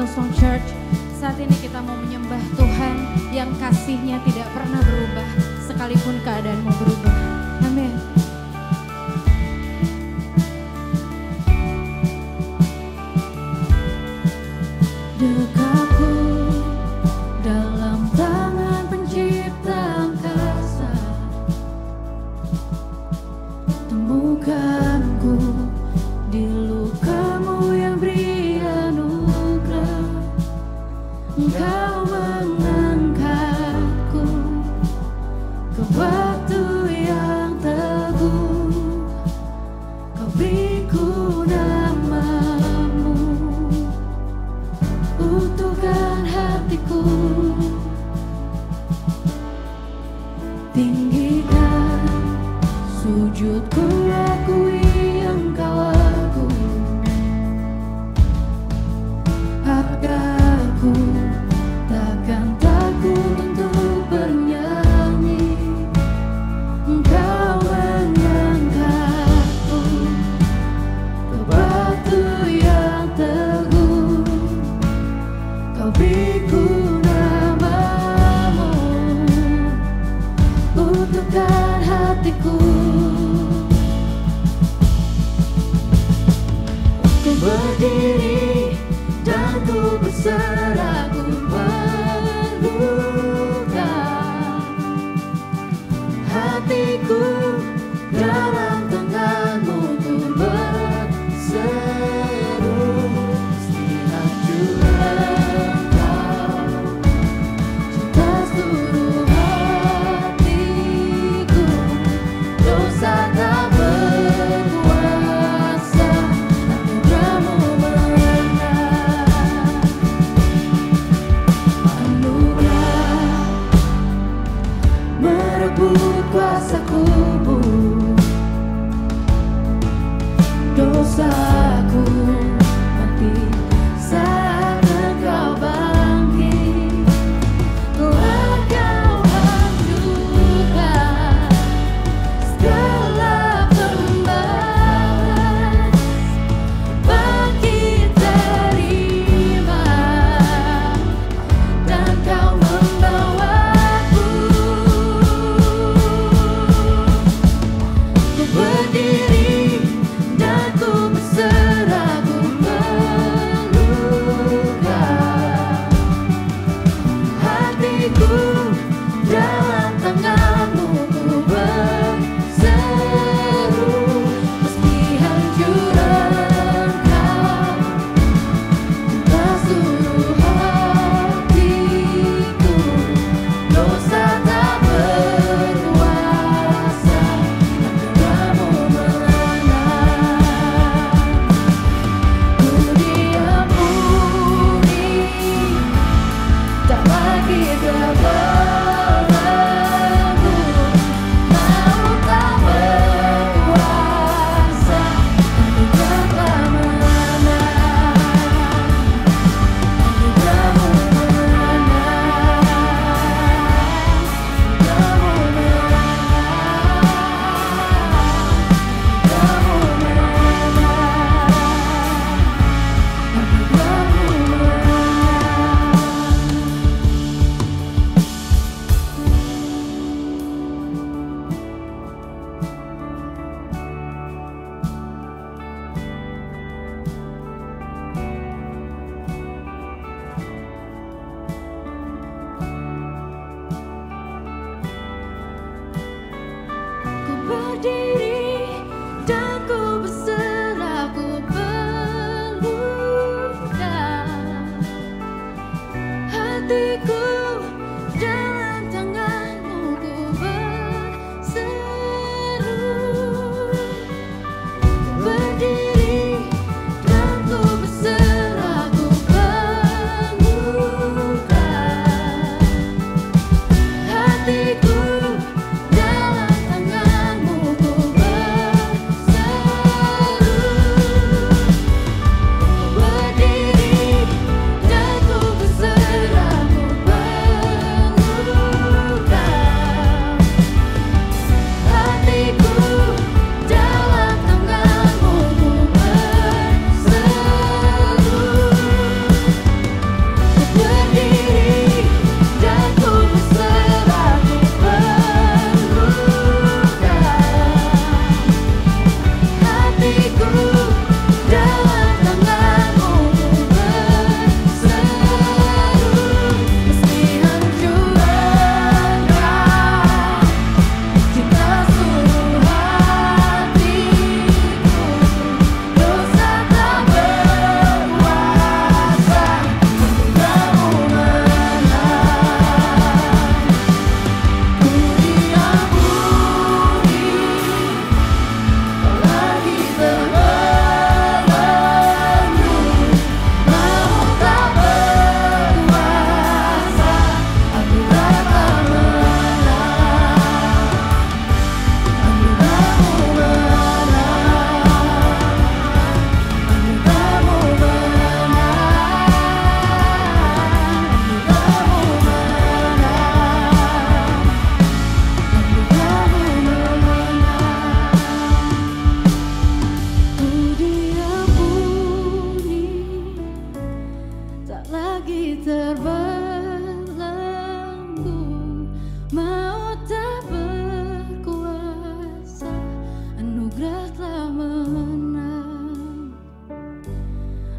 Hillsong Church. Saat ini kita mau menyembah Tuhan yang kasih-Nya tidak pernah berubah, sekalipun keadaan mau berubah. Amin. Dekatku dalam tangan pencipta angkasa, temukanku di lukamu yang beri anugerah. Engkau mengangkatku ke waktu yang teguh, Kau beriku namamu, utuhkan hatiku. Tinggikan sujudku, akui Engkau aku, aku takkan takut untuk bernyanyi. Engkau mengangkatku ke batu yang teguh, Kau beriku namamu, utuhkan hatiku. Ku berdiri dan ku berserah, ku melukan hatiku dalam tangan-Mu, ku berseru, istirahat juga Engkau, cinta seluruh hatiku. Dosa tak berkuasa, anugerah-Mu merebut kuasa kubur. Dosaku mati saat Engkau bangkit, telah Kau hancurkan segala pembalas, bangkit terima, dan Kau membawaku. Ku berdiri dan ku berserah,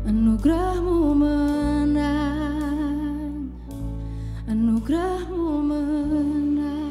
Anugerah-Mu menang, anugerah-Mu menang.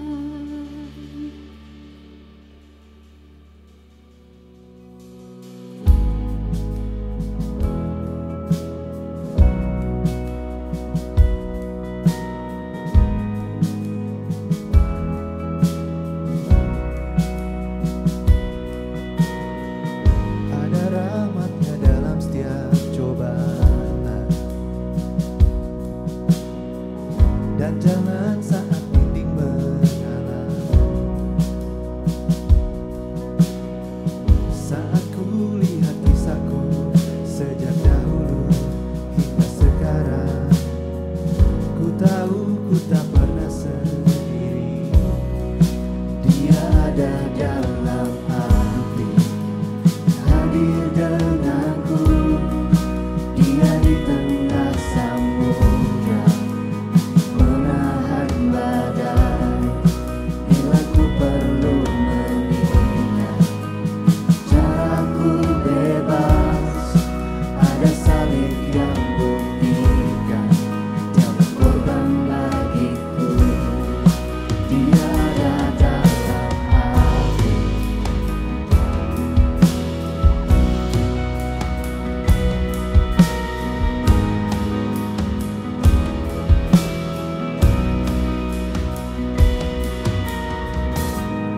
Ada rahmat-Nya dalam setiap cobaan, dan jangan saat dinding mengalah. Saat ku lihat kisahku sejak dahulu hingga sekarang, ku tahu ku tak pernah sendiri. Dia ada dalam hati, hadir denganku. Dia di tengah samudra, menahan badai. Bila ku perlu mengingat, caraku bebas. Ada salib yang buktikan Dia berkorban bagiku. Dia ada dalam hati.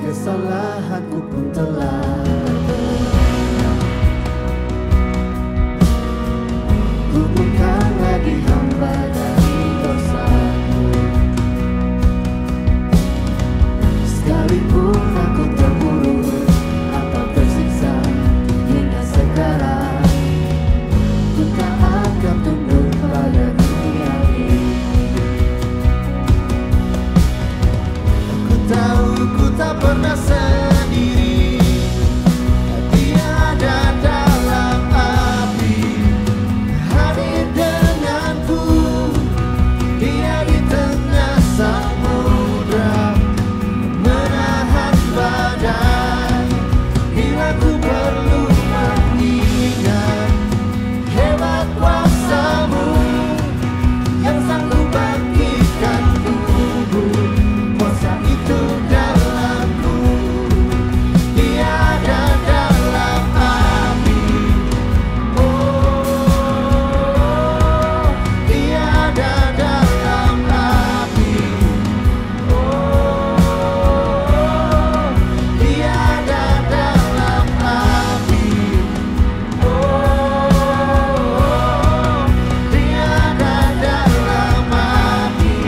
Kesalahanku pun telah berbenah. Ku bukan lagi hamba dari dosaku. Sekalipun aku terpuruk atau tersiksa hingga sekarang, ku tak akan tunduk pada dunia ini. Ku tahu ku tak pernah sendiri. Dia ada dalam api, hadir denganku. Dia di tengah samudra, menahan badai. Bila ku perlu mengingat, hebat kuasa-Mu yang sanggup bangkitkan tubuh. Kuasa itu dalamku. Dia ada dalam api. Oh, Dia ada dalam api. Oh, Dia ada dalam api. Oh, Dia ada dalam api.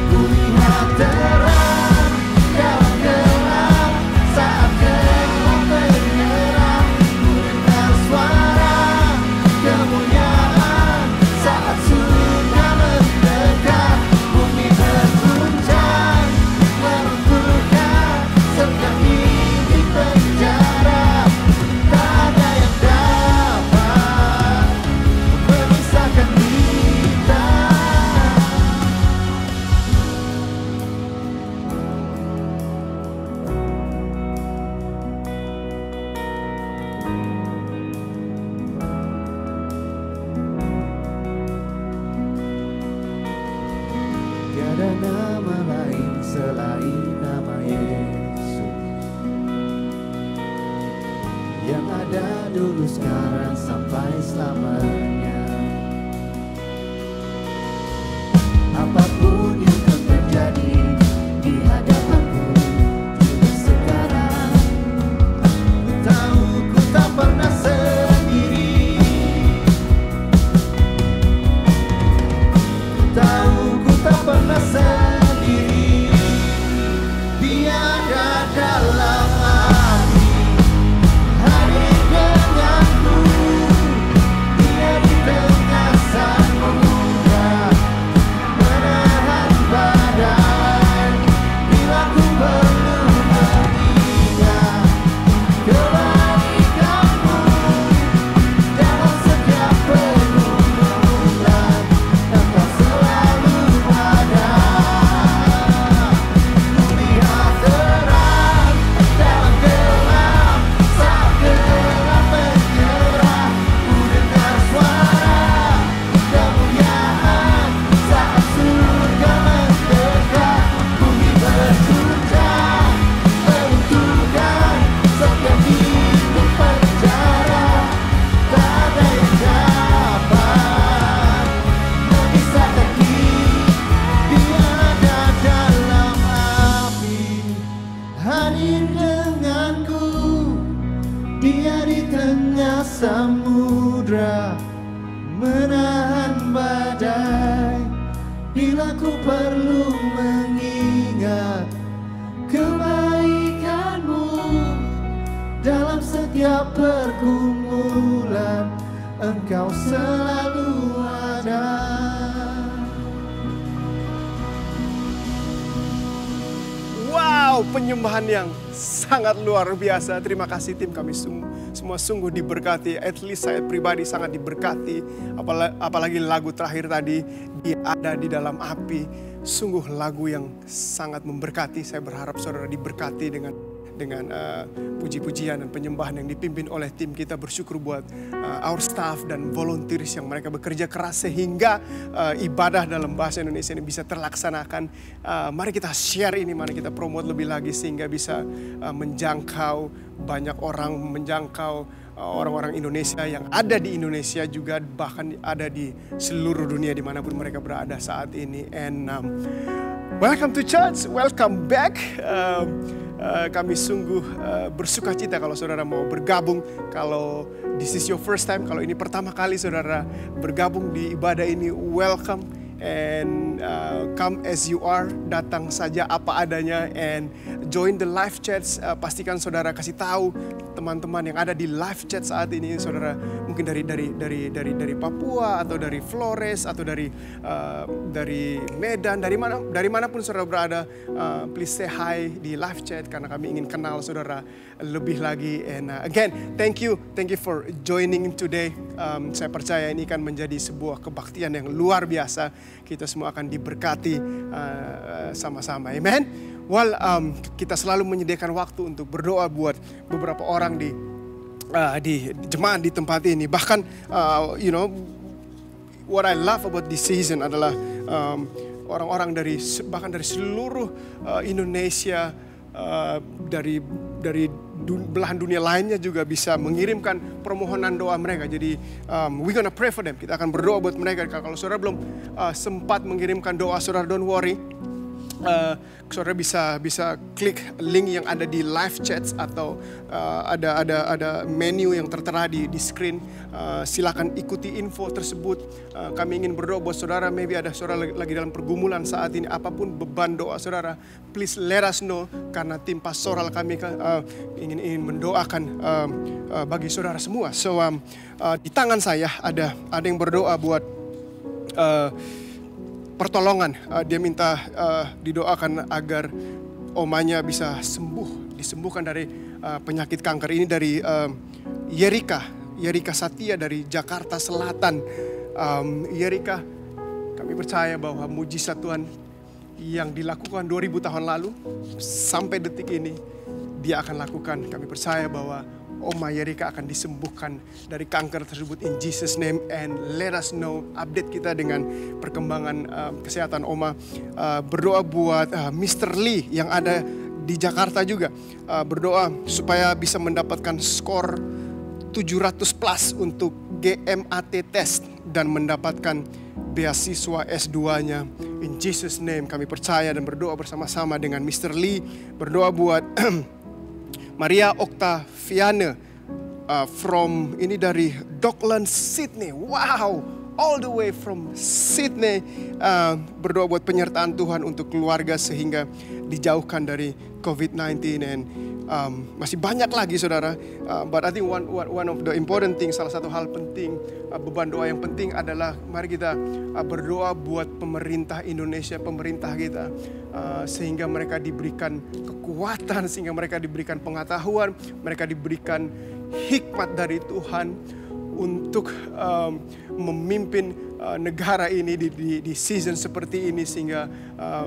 Ku lihat terang dalam gelap, saat gelap menyerang. Ku dengar suara kemuliaan saat surga mendekat. Bumi terguncang, meruntuhkan setiap mimpi penjara. Tak ada yang dapat memisahkan kita. Tiada nama lain selain nama Yesus, yang ada dulu, sekarang, sampai selamanya. Apapun yang akan terjadi di hadapanku juga sekarang, ku tahu ku tak pernah sendiri. Ku tahu ku tak pernah sendiri. Dia ada dalam hati, hadir denganku. Dia di tengah samudra, Dia di tengah samudra menahan badai. Bila ku perlu mengingat kebaikan-Mu dalam setiap pergumulan, Engkau selalu ada. Wow, penyembahan yang sangat luar biasa. Terima kasih tim kami semua sungguh diberkati. At least saya pribadi sangat diberkati. Apalagi lagu terakhir tadi, Dia Ada di Dalam Api. Sungguh lagu yang sangat memberkati. Saya berharap saudara diberkati dengan puji-pujian dan penyembahan yang dipimpin oleh tim kita. Bersyukur buat our staff dan volunteers yang mereka bekerja keras sehingga ibadah dalam bahasa Indonesia ini bisa terlaksanakan. Mari kita share ini, mari kita promote lebih lagi sehingga bisa menjangkau banyak orang, menjangkau orang-orang Indonesia yang ada di Indonesia juga, bahkan ada di seluruh dunia dimanapun mereka berada saat ini. And welcome to church, welcome back. Kami sungguh bersuka cita kalau saudara mau bergabung. Kalau this is your first time, kalau ini pertama kali saudara bergabung di ibadah ini, welcome. And come as you are, datang saja apa adanya and join the live chats. Pastikan saudara kasih tahu teman-teman yang ada di live chat saat ini, saudara mungkin dari Papua atau dari Flores atau dari Medan, dari manapun saudara berada, please say hi di live chat karena kami ingin kenal saudara lebih lagi. And again, thank you for joining today. Saya percaya ini akan menjadi sebuah kebaktian yang luar biasa. Kita semua akan diberkati sama-sama, amen. Well, kita selalu menyediakan waktu untuk berdoa buat beberapa orang di jemaat di tempat ini. Bahkan, what I love about this season adalah orang-orang bahkan dari seluruh Indonesia, dari belahan dunia lainnya juga bisa mengirimkan permohonan doa mereka. Jadi we gonna pray for them. Kita akan berdoa buat mereka. Kalau saudara belum sempat mengirimkan doa, saudara don't worry. Saudara bisa klik link yang ada di live chats atau ada menu yang tertera di screen. Silakan ikuti info tersebut. Kami ingin berdoa buat saudara. Maybe ada saudara lagi dalam pergumulan saat ini, apapun beban doa saudara, please let us know karena tim pastoral kami ingin mendoakan bagi saudara semua. So di tangan saya ada yang berdoa buat pertolongan. Dia minta didoakan agar omanya bisa disembuhkan dari penyakit kanker. Ini dari Yerika Satya dari Jakarta Selatan. Yerika, kami percaya bahwa mujizat Tuhan yang dilakukan 2000 tahun lalu sampai detik ini Dia akan lakukan. Kami percaya bahwa Oma Yerika akan disembuhkan dari kanker tersebut in Jesus name. And let us know update kita dengan perkembangan kesehatan Oma. Berdoa buat Mr. Lee yang ada di Jakarta juga. Berdoa supaya bisa mendapatkan skor 700 plus untuk GMAT test dan mendapatkan beasiswa S2-nya. In Jesus name kami percaya dan berdoa bersama-sama dengan Mr. Lee. Berdoa buat Maria Octaviana ini dari Dockland, Sydney. Wow, all the way from Sydney. Berdoa buat penyertaan Tuhan untuk keluarga sehingga dijauhkan dari COVID-19 and masih banyak lagi saudara. But I think one of the important things, salah satu hal penting, beban doa yang penting adalah mari kita berdoa buat pemerintah Indonesia, pemerintah kita, sehingga mereka diberikan kekuatan, sehingga mereka diberikan pengetahuan, mereka diberikan hikmat dari Tuhan untuk memimpin negara ini di season seperti ini sehingga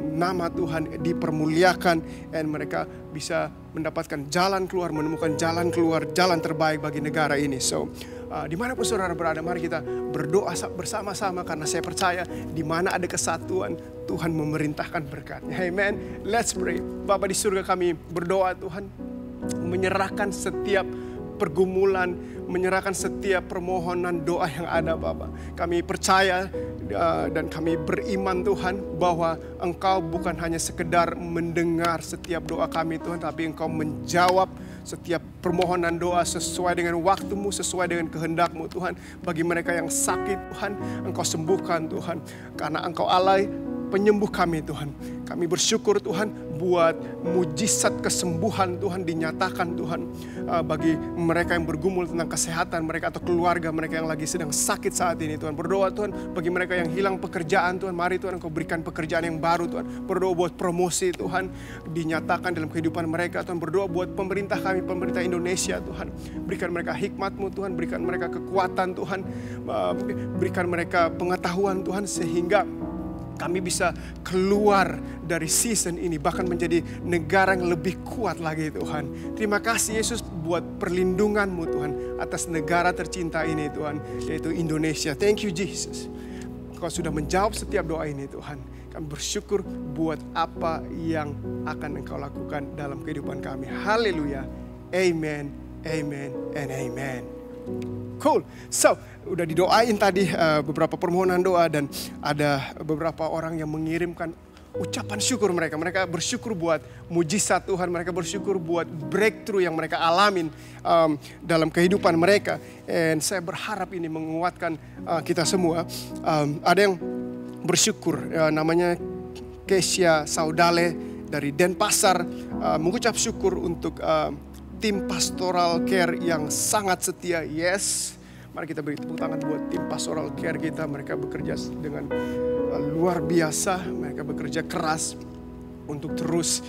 nama Tuhan dipermuliakan dan mereka bisa mendapatkan jalan keluar, menemukan jalan keluar, jalan terbaik bagi negara ini. So dimanapun saudara berada, mari kita berdoa bersama-sama karena saya percaya di mana ada kesatuan Tuhan memerintahkan berkatnya. Amen. Let's pray. Bapa di surga, kami berdoa Tuhan menyerahkan setiap pergumulan, menyerahkan setiap permohonan doa yang ada Bapa. Kami percaya Dan kami beriman Tuhan bahwa Engkau bukan hanya sekedar mendengar setiap doa kami Tuhan, tapi Engkau menjawab setiap permohonan doa sesuai dengan waktu-Mu, sesuai dengan kehendak-Mu Tuhan. Bagi mereka yang sakit Tuhan, Engkau sembuhkan Tuhan. Karena Engkau Allah penyembuh kami Tuhan. Kami bersyukur Tuhan buat mujizat kesembuhan Tuhan dinyatakan Tuhan. Bagi mereka yang bergumul tentang kesehatan mereka atau keluarga mereka yang lagi sedang sakit saat ini Tuhan. Berdoa Tuhan bagi mereka yang hilang pekerjaan Tuhan. Mari Tuhan Engkau berikan pekerjaan yang baru Tuhan. Berdoa buat promosi Tuhan dinyatakan dalam kehidupan mereka Tuhan. Berdoa buat pemerintah kami, pemerintah Indonesia Tuhan. Berikan mereka hikmat-Mu Tuhan. Berikan mereka kekuatan Tuhan. Berikan mereka pengetahuan Tuhan sehingga kami bisa keluar dari season ini bahkan menjadi negara yang lebih kuat lagi Tuhan. Terima kasih Yesus buat perlindungan-Mu Tuhan atas negara tercinta ini Tuhan, yaitu Indonesia. Thank you Jesus. Kau sudah menjawab setiap doa ini Tuhan. Kami bersyukur buat apa yang akan Engkau lakukan dalam kehidupan kami. Haleluya. Amen, amen, and amen. Cool. So, udah didoain tadi beberapa permohonan doa dan ada beberapa orang yang mengirimkan ucapan syukur mereka. Mereka bersyukur buat mujizat Tuhan. Mereka bersyukur buat breakthrough yang mereka alamin dalam kehidupan mereka. Dan saya berharap ini menguatkan kita semua. Ada yang bersyukur namanya Kesia Saudale dari Denpasar. Mengucap syukur untuk tim pastoral care yang sangat setia. Yes, mari kita beri tepuk tangan buat tim pastoral care kita. Mereka bekerja dengan luar biasa. Mereka bekerja keras untuk terus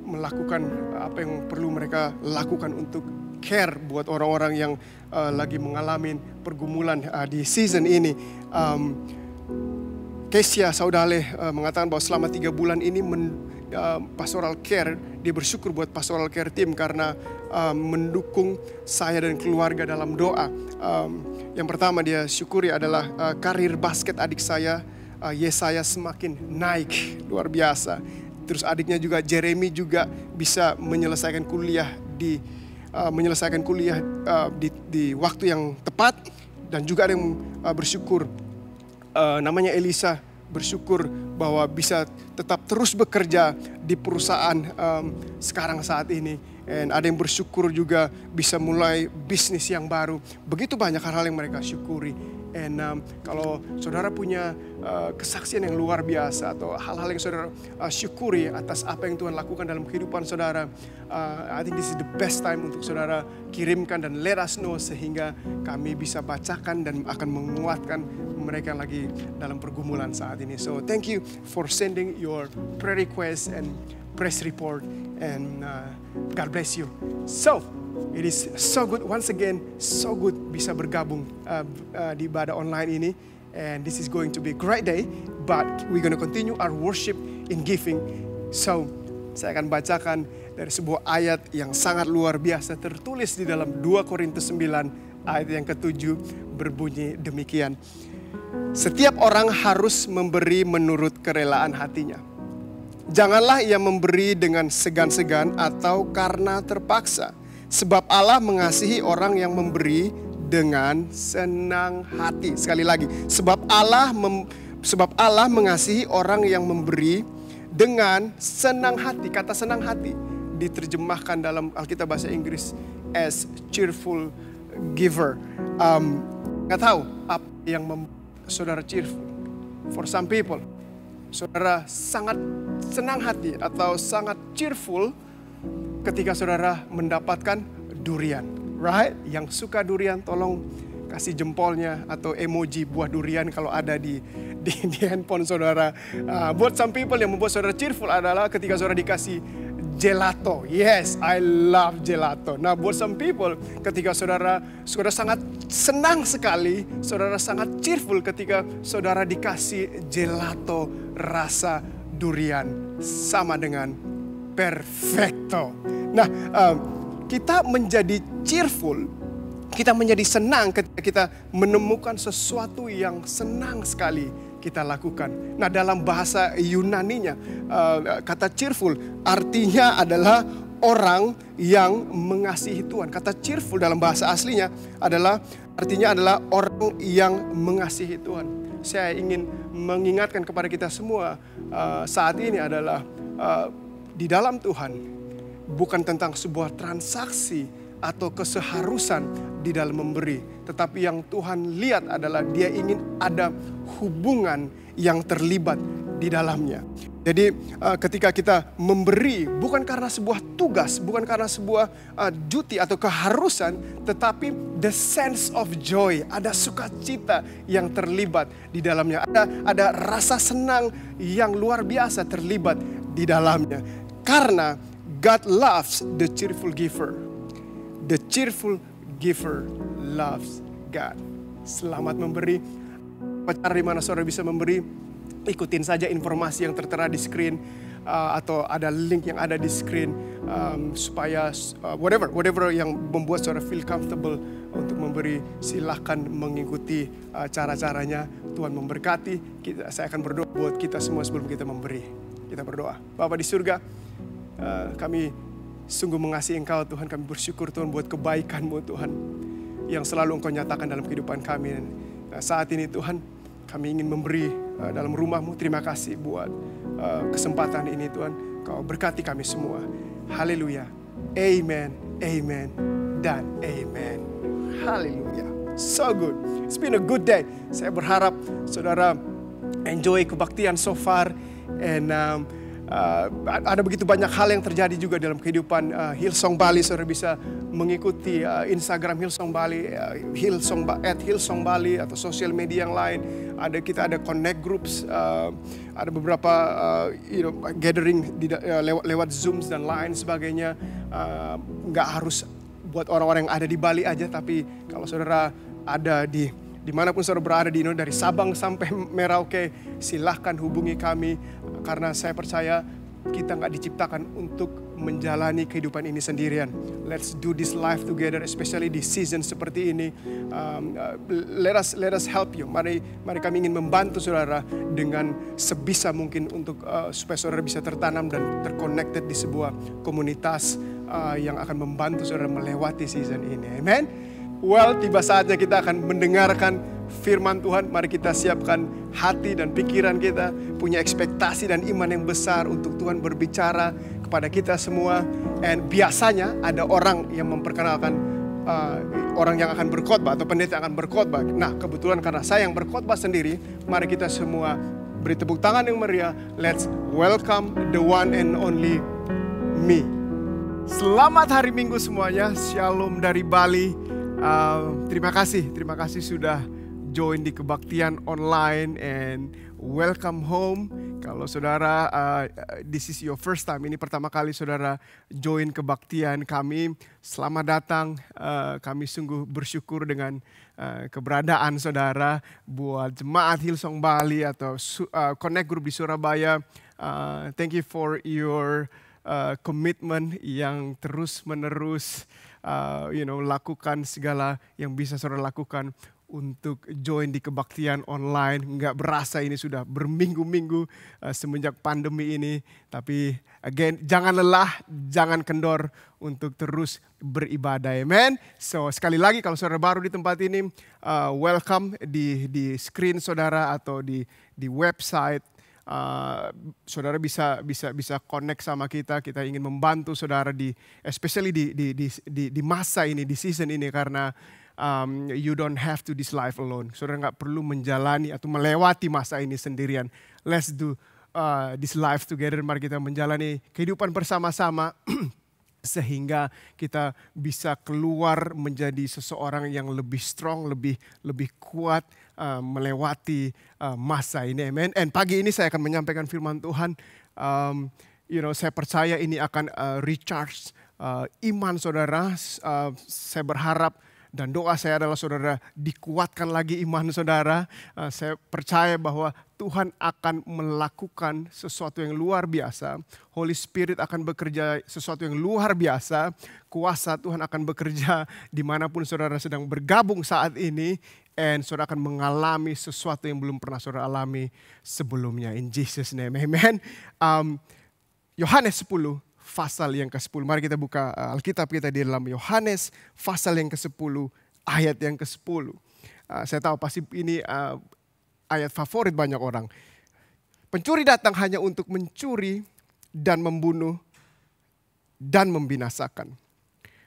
melakukan apa yang perlu mereka lakukan untuk care buat orang-orang yang lagi mengalami pergumulan di season ini. Kesia Saudale mengatakan bahwa selama 3 bulan ini pastoral care, dia bersyukur buat pastoral care team karena mendukung saya dan keluarga dalam doa. Yang pertama dia syukuri adalah karir basket adik saya, Yesaya semakin naik, luar biasa. Terus adiknya juga Jeremy juga bisa menyelesaikan kuliah di waktu yang tepat. Dan juga ada yang bersyukur, namanya Elisa, bersyukur bahwa bisa tetap terus bekerja di perusahaan sekarang saat ini. Dan ada yang bersyukur juga bisa mulai bisnis yang baru. Begitu banyak hal-hal yang mereka syukuri. And kalau saudara punya kesaksian yang luar biasa atau hal-hal yang saudara syukuri atas apa yang Tuhan lakukan dalam kehidupan saudara, I think this is the best time untuk saudara kirimkan dan let us know sehingga kami bisa bacakan dan akan menguatkan mereka lagi dalam pergumulan saat ini. So thank you for sending your prayer request and press report, and God bless you. So it is so good once again, so good bisa bergabung di ibadah online ini, and this is going to be a great day. But we're going to continue our worship in giving. So saya akan bacakan dari sebuah ayat yang sangat luar biasa tertulis di dalam 2 Korintus 9 ayat yang ke-7 berbunyi demikian. Setiap orang harus memberi menurut kerelaan hatinya. Janganlah ia memberi dengan segan-segan atau karena terpaksa. Sebab Allah mengasihi orang yang memberi dengan senang hati. Sekali lagi, sebab Allah mengasihi orang yang memberi dengan senang hati. Kata senang hati diterjemahkan dalam Alkitab bahasa Inggris as cheerful giver. Nggak tahu apa yang saudara cheerful. For some people, saudara sangat senang hati atau sangat cheerful ketika saudara mendapatkan durian, right? Yang suka durian tolong kasih jempolnya atau emoji buah durian kalau ada di handphone saudara. Buat some people yang membuat saudara cheerful adalah ketika saudara dikasih gelato. Yes, I love gelato. Nah, buat some people ketika saudara sangat senang sekali, saudara sangat cheerful ketika saudara dikasih gelato rasa durian, sama dengan perfecto. Nah, kita menjadi cheerful, kita menjadi senang ketika kita menemukan sesuatu yang senang sekali kita lakukan. Nah, dalam bahasa Yunaninya, kata cheerful artinya adalah orang yang mengasihi Tuhan. Kata cheerful dalam bahasa aslinya artinya adalah orang yang mengasihi Tuhan. saya ingin mengingatkan kepada kita semua saat ini adalah di dalam Tuhan bukan tentang sebuah transaksi atau keseharusan di dalam memberi. Tetapi yang Tuhan lihat adalah dia ingin ada hubungan yang terlibat di dalamnya. Jadi ketika kita memberi bukan karena sebuah tugas, bukan karena sebuah duty atau keharusan, tetapi the sense of joy, ada sukacita yang terlibat di dalamnya. Ada rasa senang yang luar biasa terlibat di dalamnya. Karena God loves the cheerful giver. The cheerful giver loves God. Selamat memberi. Cara di mana saudara bisa memberi? Ikutin saja informasi yang tertera di screen atau ada link yang ada di screen supaya whatever yang membuat saudara feel comfortable untuk memberi, silahkan mengikuti cara-caranya. Tuhan memberkati. Saya akan berdoa buat kita semua sebelum kita memberi. Kita berdoa. Bapa di surga, kami sungguh mengasihi Engkau Tuhan, kami bersyukur Tuhan buat kebaikan-Mu Tuhan yang selalu Engkau nyatakan dalam kehidupan kami. Nah, saat ini Tuhan kami ingin memberi dalam rumah-Mu. Terima kasih buat kesempatan ini Tuhan. Kau berkati kami semua. Haleluya. Amen, amen, dan amen. Haleluya. So good. It's been a good day. Saya berharap saudara enjoy kebaktian so far. And ada begitu banyak hal yang terjadi juga dalam kehidupan Hillsong Bali. Saudara bisa mengikuti Instagram Hillsong Bali, @Hillsong Bali atau sosial media yang lain. Kita ada connect groups, ada beberapa gathering lewat Zooms dan lain sebagainya. Nggak harus buat orang-orang yang ada di Bali aja, tapi kalau saudara ada dimanapun saudara berada di Indonesia, dari Sabang sampai Merauke, silahkan hubungi kami. Karena saya percaya kita nggak diciptakan untuk menjalani kehidupan ini sendirian. Let's do this life together, especially di season seperti ini. Let us help you. Mari kami ingin membantu saudara dengan sebisa mungkin untuk supaya saudara bisa tertanam dan terconnected di sebuah komunitas yang akan membantu saudara melewati season ini. Amen. Well, tiba saatnya kita akan mendengarkan firman Tuhan. Mari kita siapkan hati dan pikiran kita, punya ekspektasi dan iman yang besar untuk Tuhan berbicara kepada kita semua. And biasanya ada orang yang memperkenalkan orang yang akan berkhotbah atau pendeta yang akan berkhotbah. Nah, kebetulan karena saya yang berkhotbah sendiri, mari kita semua beri tepuk tangan yang meriah. Let's welcome the one and only me. Selamat hari Minggu semuanya. Shalom dari Bali. Terima kasih sudah join di kebaktian online and welcome home. Kalau saudara this is your first time, ini pertama kali saudara join kebaktian kami, selamat datang. Kami sungguh bersyukur dengan keberadaan saudara. Buat jemaat Hillsong Bali atau Connect Group di Surabaya, thank you for your commitment yang terus menerus lakukan segala yang bisa saudara lakukan untuk join di kebaktian online. Nggak berasa ini sudah berminggu-minggu semenjak pandemi ini. Tapi again, jangan lelah, jangan kendor untuk terus beribadah. Amen. So sekali lagi kalau saudara baru di tempat ini, welcome di screen saudara atau di website. Saudara bisa connect sama kita. Kita ingin membantu saudara especially di masa ini, di season ini, karena you don't have to this life alone. Saudara nggak perlu menjalani atau melewati masa ini sendirian. Let's do this life together. Mari kita menjalani kehidupan bersama-sama sehingga kita bisa keluar menjadi seseorang yang lebih strong, lebih kuat melewati masa ini. Amen. And pagi ini saya akan menyampaikan firman Tuhan. Saya percaya ini akan recharge iman saudara. Saya berharap dan doa saya adalah saudara dikuatkan lagi iman saudara. Saya percaya bahwa Tuhan akan melakukan sesuatu yang luar biasa. Holy Spirit akan bekerja sesuatu yang luar biasa. Kuasa Tuhan akan bekerja dimanapun saudara sedang bergabung saat ini. And saudara akan mengalami sesuatu yang belum pernah saudara alami sebelumnya. In Jesus' name, amen. Yohanes 10. Pasal yang ke-10. Mari kita buka Alkitab kita di dalam Yohanes pasal yang ke-10 ayat yang ke-10. Saya tahu pasti ini ayat favorit banyak orang. Pencuri datang hanya untuk mencuri dan membunuh dan membinasakan.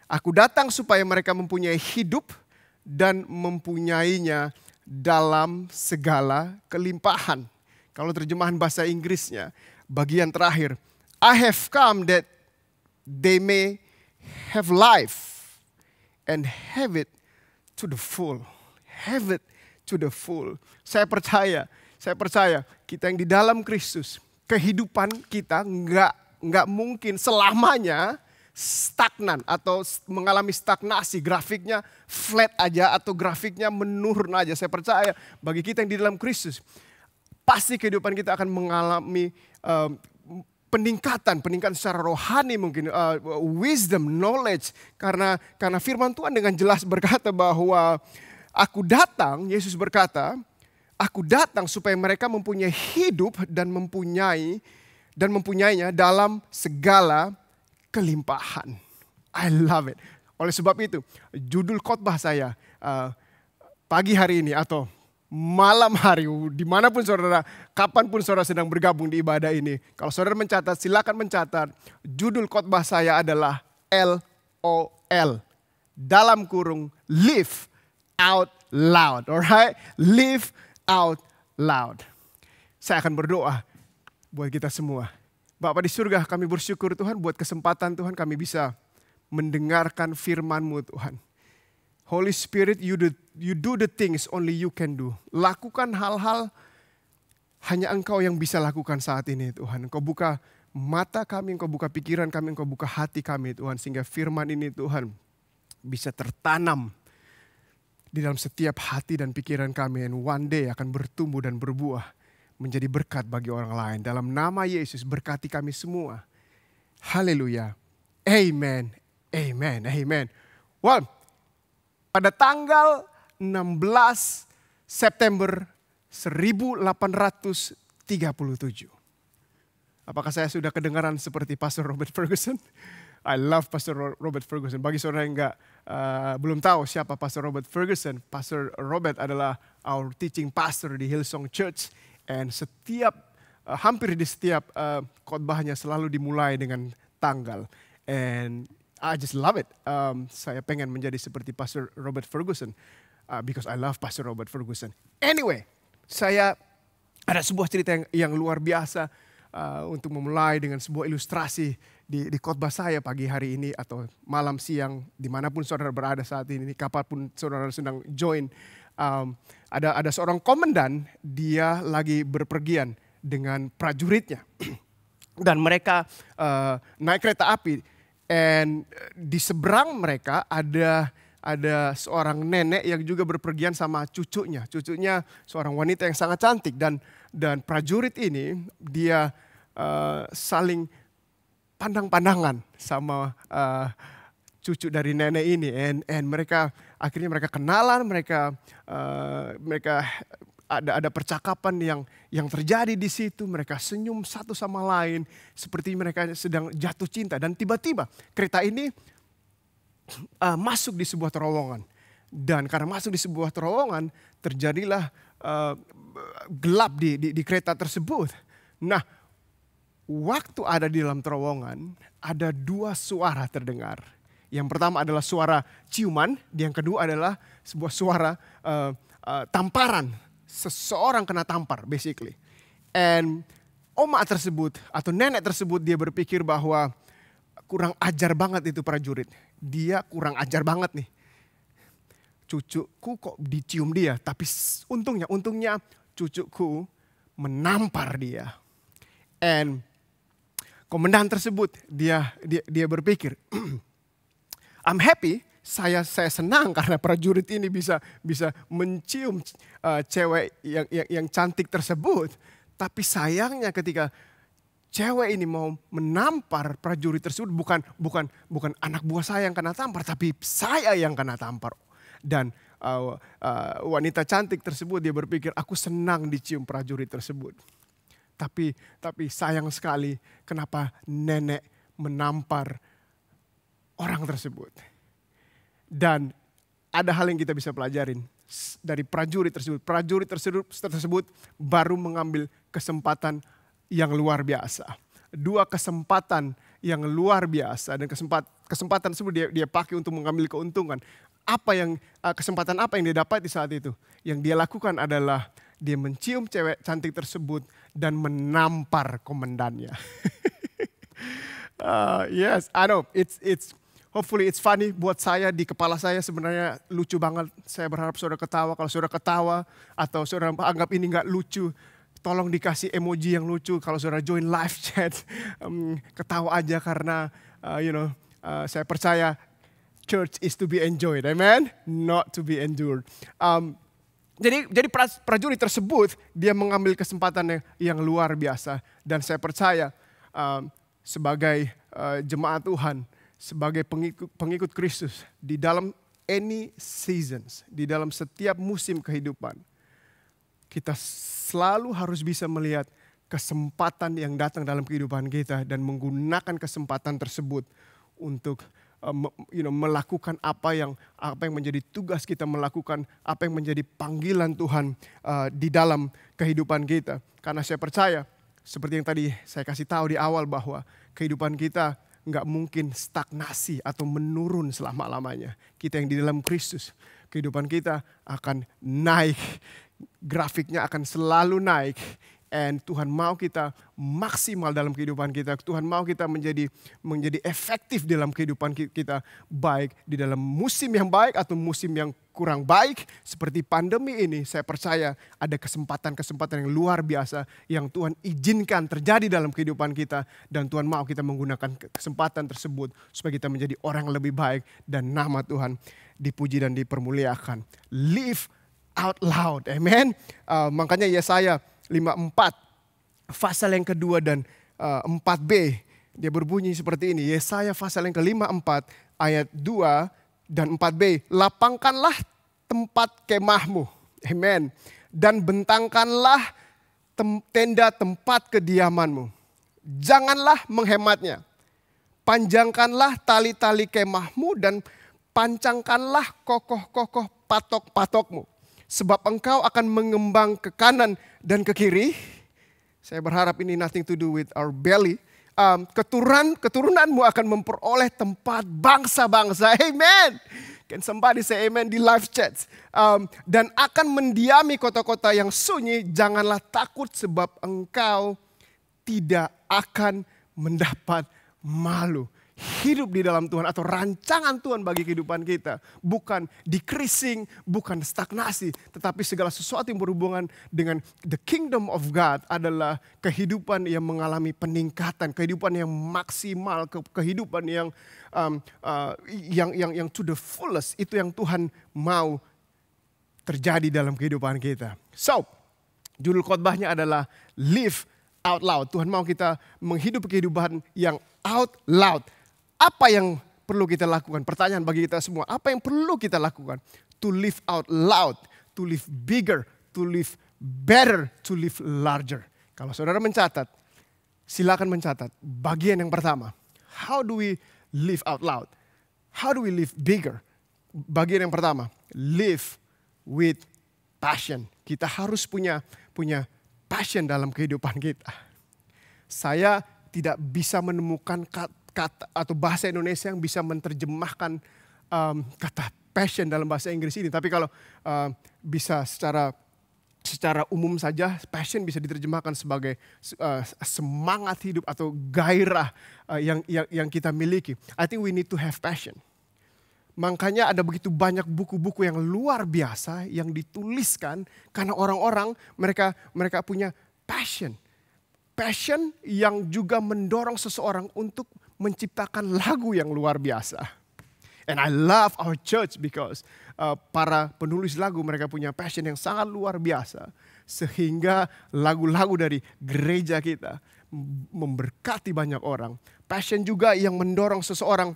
Aku datang supaya mereka mempunyai hidup dan mempunyainya dalam segala kelimpahan. Kalau terjemahan bahasa Inggrisnya, bagian terakhir, I have come that they may have life and have it to the full. Have it to the full. Saya percaya kita yang di dalam Kristus, kehidupan kita nggak mungkin selamanya stagnan atau mengalami stagnasi, grafiknya flat aja atau grafiknya menurun aja. Saya percaya bagi kita yang di dalam Kristus, pasti kehidupan kita akan mengalami peningkatan secara rohani mungkin, wisdom, knowledge. Karena firman Tuhan dengan jelas berkata bahwa aku datang, Yesus berkata, aku datang supaya mereka mempunyai hidup dan mempunyainya dalam segala kelimpahan. I love it. Oleh sebab itu, judul khotbah saya pagi hari ini atau malam hari, dimanapun saudara, kapanpun saudara sedang bergabung di ibadah ini. Kalau saudara mencatat, silakan mencatat. Judul khotbah saya adalah LOL. Dalam kurung, live out loud. Alright? Live out loud. Saya akan berdoa buat kita semua. Bapa di surga, kami bersyukur Tuhan buat kesempatan Tuhan kami bisa mendengarkan firman-Mu Tuhan. Holy Spirit, you do the things only you can do. Lakukan hal-hal hanya Engkau yang bisa lakukan saat ini Tuhan. Engkau buka mata kami, Engkau buka pikiran kami, Engkau buka hati kami Tuhan. Sehingga firman ini Tuhan bisa tertanam di dalam setiap hati dan pikiran kami. And one day akan bertumbuh dan berbuah menjadi berkat bagi orang lain. Dalam nama Yesus berkati kami semua. Haleluya. Amen. Amen. Amen. Well, pada tanggal 16 September 1837. Apakah saya sudah kedengaran seperti Pastor Robert Ferguson? I love Pastor Robert Ferguson. Bagi saudara yang belum tahu siapa Pastor Robert Ferguson, Pastor Robert adalah our teaching pastor di Hillsong Church. And hampir di setiap khotbahnya selalu dimulai dengan tanggal. And I just love it. Saya pengen menjadi seperti Pastor Robert Ferguson. Because I love Pastor Robert Ferguson. Anyway, saya ada sebuah cerita yang luar biasa untuk memulai dengan sebuah ilustrasi di khotbah saya pagi hari ini atau malam siang dimanapun saudara berada saat ini, kapanpun saudara sedang join. Ada seorang komandan, dia lagi berpergian dengan prajuritnya. Dan mereka naik kereta api. And di seberang mereka ada seorang nenek yang juga berpergian sama cucunya. Cucunya seorang wanita yang sangat cantik. Dan prajurit ini dia saling pandang-pandangan sama cucu dari nenek ini. And akhirnya mereka kenalan, mereka ada percakapan yang terjadi di situ. Mereka senyum satu sama lain seperti mereka sedang jatuh cinta. Dan tiba-tiba kereta ini masuk di sebuah terowongan. Dan karena masuk di sebuah terowongan terjadilah gelap di kereta tersebut. Nah, waktu ada di dalam terowongan ada dua suara terdengar. Yang pertama adalah suara ciuman, yang kedua adalah sebuah suara tamparan. Seseorang kena tampar basically. And oma tersebut atau nenek tersebut dia berpikir bahwa kurang ajar banget itu prajurit. Dia kurang ajar banget nih. Cucuku kok dicium dia, tapi untungnya cucuku menampar dia. And komandan tersebut dia berpikir, I'm happy, saya senang karena prajurit ini bisa mencium cewek yang cantik tersebut. Tapi sayangnya ketika cewek ini mau menampar prajurit tersebut, bukan anak buah saya yang kena tampar, tapi saya yang kena tampar. Dan wanita cantik tersebut dia berpikir, aku senang dicium prajurit tersebut. Tapi sayang sekali kenapa nenek menampar orang tersebut. Dan ada hal yang kita bisa pelajarin. dari prajurit tersebut. Prajurit tersebut baru mengambil kesempatan yang luar biasa. 2 kesempatan yang luar biasa, dan kesempatan tersebut dia pakai untuk mengambil keuntungan. Kesempatan apa yang dia dapat di saat itu? Yang dia lakukan adalah dia mencium cewek cantik tersebut dan menampar komandannya. Yes, I know. Hopefully it's funny buat saya, di kepala saya sebenarnya lucu banget. Saya berharap saudara ketawa. Kalau saudara ketawa atau saudara anggap ini nggak lucu, tolong dikasih emoji yang lucu. Kalau saudara join live chat, ketawa aja karena saya percaya church is to be enjoyed, amen, not to be endured. Jadi prajurit tersebut dia mengambil kesempatan yang luar biasa, dan saya percaya sebagai jemaat Tuhan, sebagai pengikut Kristus di dalam any seasons, di dalam setiap musim kehidupan, kita selalu harus bisa melihat kesempatan yang datang dalam kehidupan kita dan menggunakan kesempatan tersebut untuk melakukan apa yang menjadi tugas kita melakukan, apa yang menjadi panggilan Tuhan di dalam kehidupan kita. Karena saya percaya, seperti yang tadi saya kasih tahu di awal, bahwa kehidupan kita nggak mungkin stagnasi atau menurun selama-lamanya. Kita yang di dalam Kristus, kehidupan kita akan naik, grafiknya akan selalu naik. And Tuhan mau kita maksimal dalam kehidupan kita. Tuhan mau kita menjadi efektif dalam kehidupan kita. Baik di dalam musim yang baik atau musim yang kurang baik. Seperti pandemi ini, saya percaya ada kesempatan-kesempatan yang luar biasa yang Tuhan izinkan terjadi dalam kehidupan kita. Dan Tuhan mau kita menggunakan kesempatan tersebut supaya kita menjadi orang yang lebih baik. Dan nama Tuhan dipuji dan dipermuliakan. Live out loud, amen. Makanya Yesaya 54 pasal yang kedua dan 4b, dia berbunyi seperti ini. Yesaya pasal yang ke-54 ayat 2 dan 4b. Lapangkanlah tempat kemahmu, amen, dan bentangkanlah tenda tempat kediamanmu. Janganlah menghematnya. Panjangkanlah tali-tali kemahmu dan pancangkanlah kokoh-kokoh patok-patokmu. Sebab engkau akan mengembang ke kanan dan ke kiri. Saya berharap ini nothing to do with our belly. Keturunanmu akan memperoleh tempat bangsa-bangsa. Amen. Can somebody say amen di live chats. Dan akan mendiami kota-kota yang sunyi. Janganlah takut sebab engkau tidak akan mendapat malu. Hidup di dalam Tuhan atau rancangan Tuhan bagi kehidupan kita. Bukan decreasing, bukan stagnasi. Tetapi segala sesuatu yang berhubungan dengan the kingdom of God adalah kehidupan yang mengalami peningkatan. Kehidupan yang maksimal, kehidupan yang to the fullest. Itu yang Tuhan mau terjadi dalam kehidupan kita. So, judul khotbahnya adalah live out loud. Tuhan mau kita menghidupi kehidupan yang out loud. Apa yang perlu kita lakukan? Pertanyaan bagi kita semua. Apa yang perlu kita lakukan? To live out loud, to live bigger, to live better, to live larger. Kalau saudara mencatat, silakan mencatat. Bagian yang pertama, how do we live out loud? How do we live bigger? Bagian yang pertama, live with passion. Kita harus punya passion dalam kehidupan kita. Saya tidak bisa menemukan kata atau bahasa Indonesia yang bisa menerjemahkan kata passion dalam bahasa Inggris ini. Tapi kalau bisa secara umum saja, passion bisa diterjemahkan sebagai semangat hidup atau gairah yang kita miliki. I think we need to have passion. Makanya ada begitu banyak buku-buku yang luar biasa yang dituliskan karena orang-orang mereka punya passion. Passion yang juga mendorong seseorang untuk menciptakan lagu yang luar biasa. And I love our church because para penulis lagu mereka punya passion yang sangat luar biasa. Sehingga lagu-lagu dari gereja kita memberkati banyak orang. Passion juga yang mendorong seseorang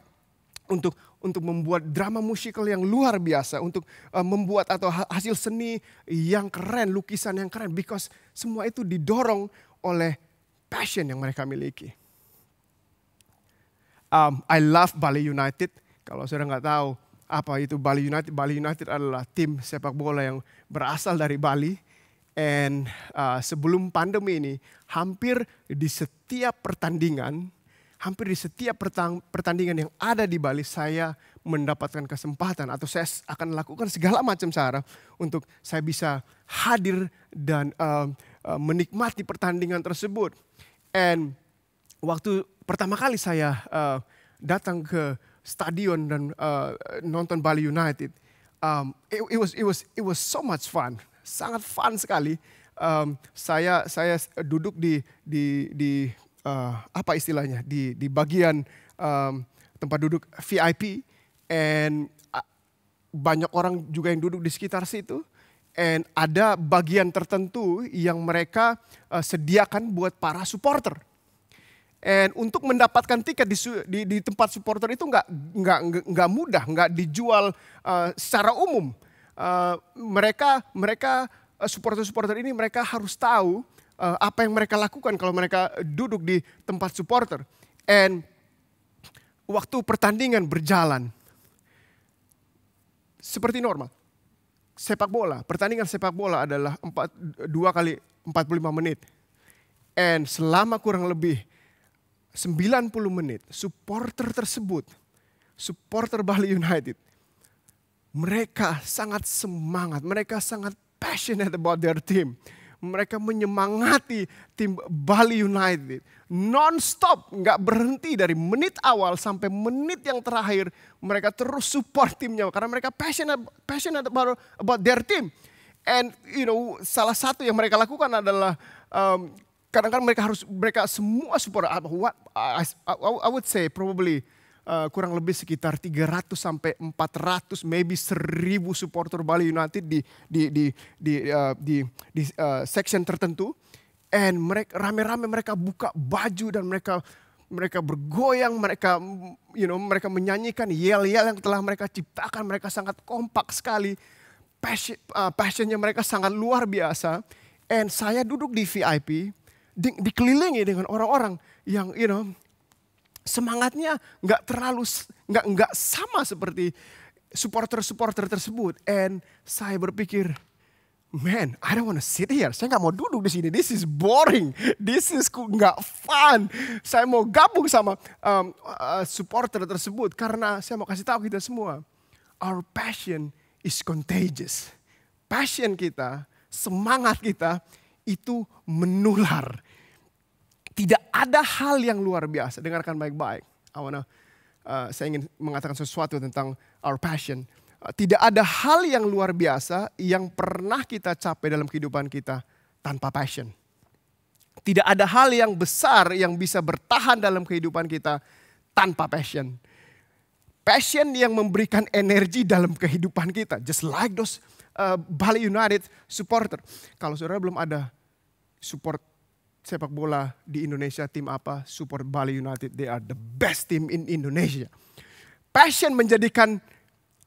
untuk membuat drama musikal yang luar biasa. Untuk membuat atau hasil seni yang keren, lukisan yang keren. Because semua itu didorong oleh passion yang mereka miliki. I love Bali United. Kalau saudara nggak tahu, apa itu Bali United. Bali United adalah tim sepak bola yang berasal dari Bali. And sebelum pandemi ini, hampir di setiap pertandingan yang ada di Bali, saya mendapatkan kesempatan atau saya akan lakukan segala macam cara untuk saya bisa hadir dan menikmati pertandingan tersebut. And waktu pertama kali saya datang ke stadion dan nonton Bali United, it was so much fun. Sangat fun sekali. Saya duduk di apa istilahnya, di bagian tempat duduk VIP, and banyak orang juga yang duduk di sekitar situ. And ada bagian tertentu yang mereka sediakan buat para supporter. And untuk mendapatkan tiket di tempat supporter itu nggak mudah, nggak dijual secara umum. Mereka supporter ini mereka harus tahu apa yang mereka lakukan kalau mereka duduk di tempat supporter. And waktu pertandingan berjalan seperti normal. Pertandingan sepak bola adalah 2 kali 45 menit. And selama kurang lebih 90 menit, supporter Bali United, mereka sangat semangat, mereka sangat passionate about their team. Mereka menyemangati tim Bali United non-stop, nggak berhenti dari menit awal sampai menit yang terakhir. Mereka terus support timnya karena mereka passionate about their team. And salah satu yang mereka lakukan adalah kadang-kadang mereka semua support. I would say probably kurang lebih sekitar 300 sampai 400, maybe 1000 supporter Bali United di section tertentu. And mereka rame-rame mereka buka baju dan mereka bergoyang, mereka menyanyikan yel-yel yang telah mereka ciptakan. Mereka sangat kompak sekali. Passionnya mereka sangat luar biasa. And saya duduk di VIP, dikelilingi dengan orang-orang yang semangatnya nggak sama seperti supporter tersebut. And saya berpikir, man, I don't want to sit here. Saya nggak mau duduk di sini. This is boring. This is nggak fun. Saya mau gabung sama supporter tersebut karena saya mau kasih tahu kita semua, our passion is contagious. Passion kita, semangat kita itu menular. Tidak ada hal yang luar biasa. Dengarkan baik-baik. Saya ingin mengatakan sesuatu tentang our passion. Tidak ada hal yang luar biasa yang pernah kita capai dalam kehidupan kita tanpa passion. Tidak ada hal yang besar yang bisa bertahan dalam kehidupan kita tanpa passion. Passion yang memberikan energi dalam kehidupan kita. Just like those Bali United supporter. Kalau saudara belum ada support sepak bola di Indonesia, tim apa? Support Bali United. They are the best team in Indonesia. Passion menjadikan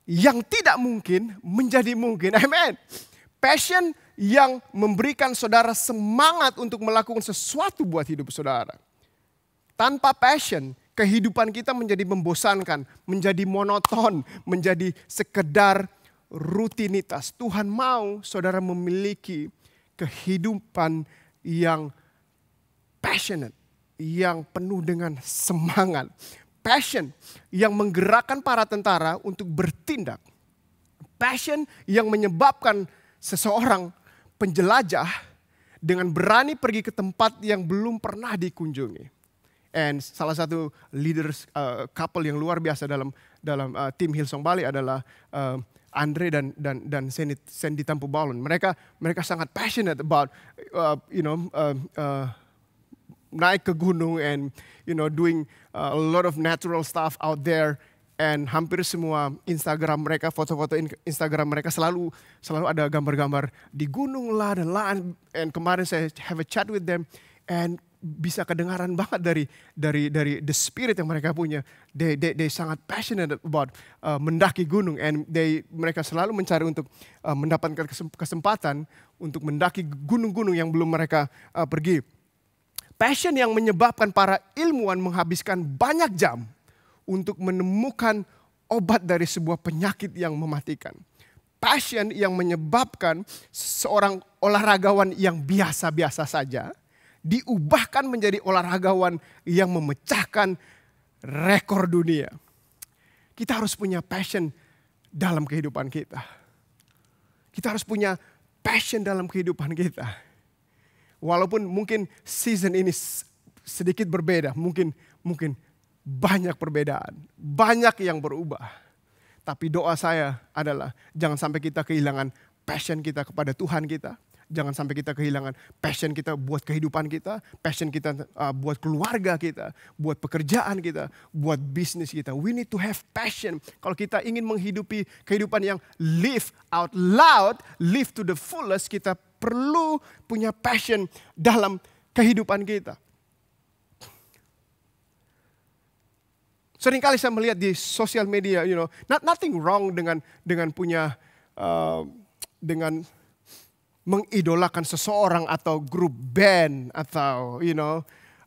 yang tidak mungkin menjadi mungkin. Amen. Passion yang memberikan saudara semangat untuk melakukan sesuatu buat hidup saudara. Tanpa passion, kehidupan kita menjadi membosankan, menjadi monoton, menjadi sekedar rutinitas. Tuhan mau saudara memiliki kehidupan yang passionate, yang penuh dengan semangat. Passion yang menggerakkan para tentara untuk bertindak. Passion yang menyebabkan seseorang penjelajah dengan berani pergi ke tempat yang belum pernah dikunjungi. And salah satu leaders couple yang luar biasa dalam tim Hillsong Bali adalah Andre dan Sandy Tampu Balon. Mereka sangat passionate about naik ke gunung and doing a lot of natural stuff out there. And hampir semua Instagram mereka, foto-foto Instagram mereka selalu ada gambar-gambar di gunung lah dan lain. And kemarin saya have a chat with them and bisa kedengaran banget dari the spirit yang mereka punya. They sangat passionate about mendaki gunung, and mereka selalu mencari untuk mendapatkan kesempatan untuk mendaki gunung-gunung yang belum mereka pergi. Passion yang menyebabkan para ilmuwan menghabiskan banyak jam untuk menemukan obat dari sebuah penyakit yang mematikan. Passion yang menyebabkan seorang olahragawan yang biasa-biasa saja diubahkan menjadi olahragawan yang memecahkan rekor dunia. Kita harus punya passion dalam kehidupan kita. Kita harus punya passion dalam kehidupan kita. Walaupun mungkin season ini sedikit berbeda, mungkin banyak perbedaan, banyak yang berubah. Tapi doa saya adalah jangan sampai kita kehilangan passion kita kepada Tuhan kita. Jangan sampai kita kehilangan passion kita buat kehidupan kita, passion kita buat keluarga kita, buat pekerjaan kita, buat bisnis kita. We need to have passion. Kalau kita ingin menghidupi kehidupan yang live out loud, live to the fullest, kita perlu punya passion dalam kehidupan kita. Seringkali saya melihat di sosial media, nothing wrong dengan punya dengan mengidolakan seseorang atau grup band atau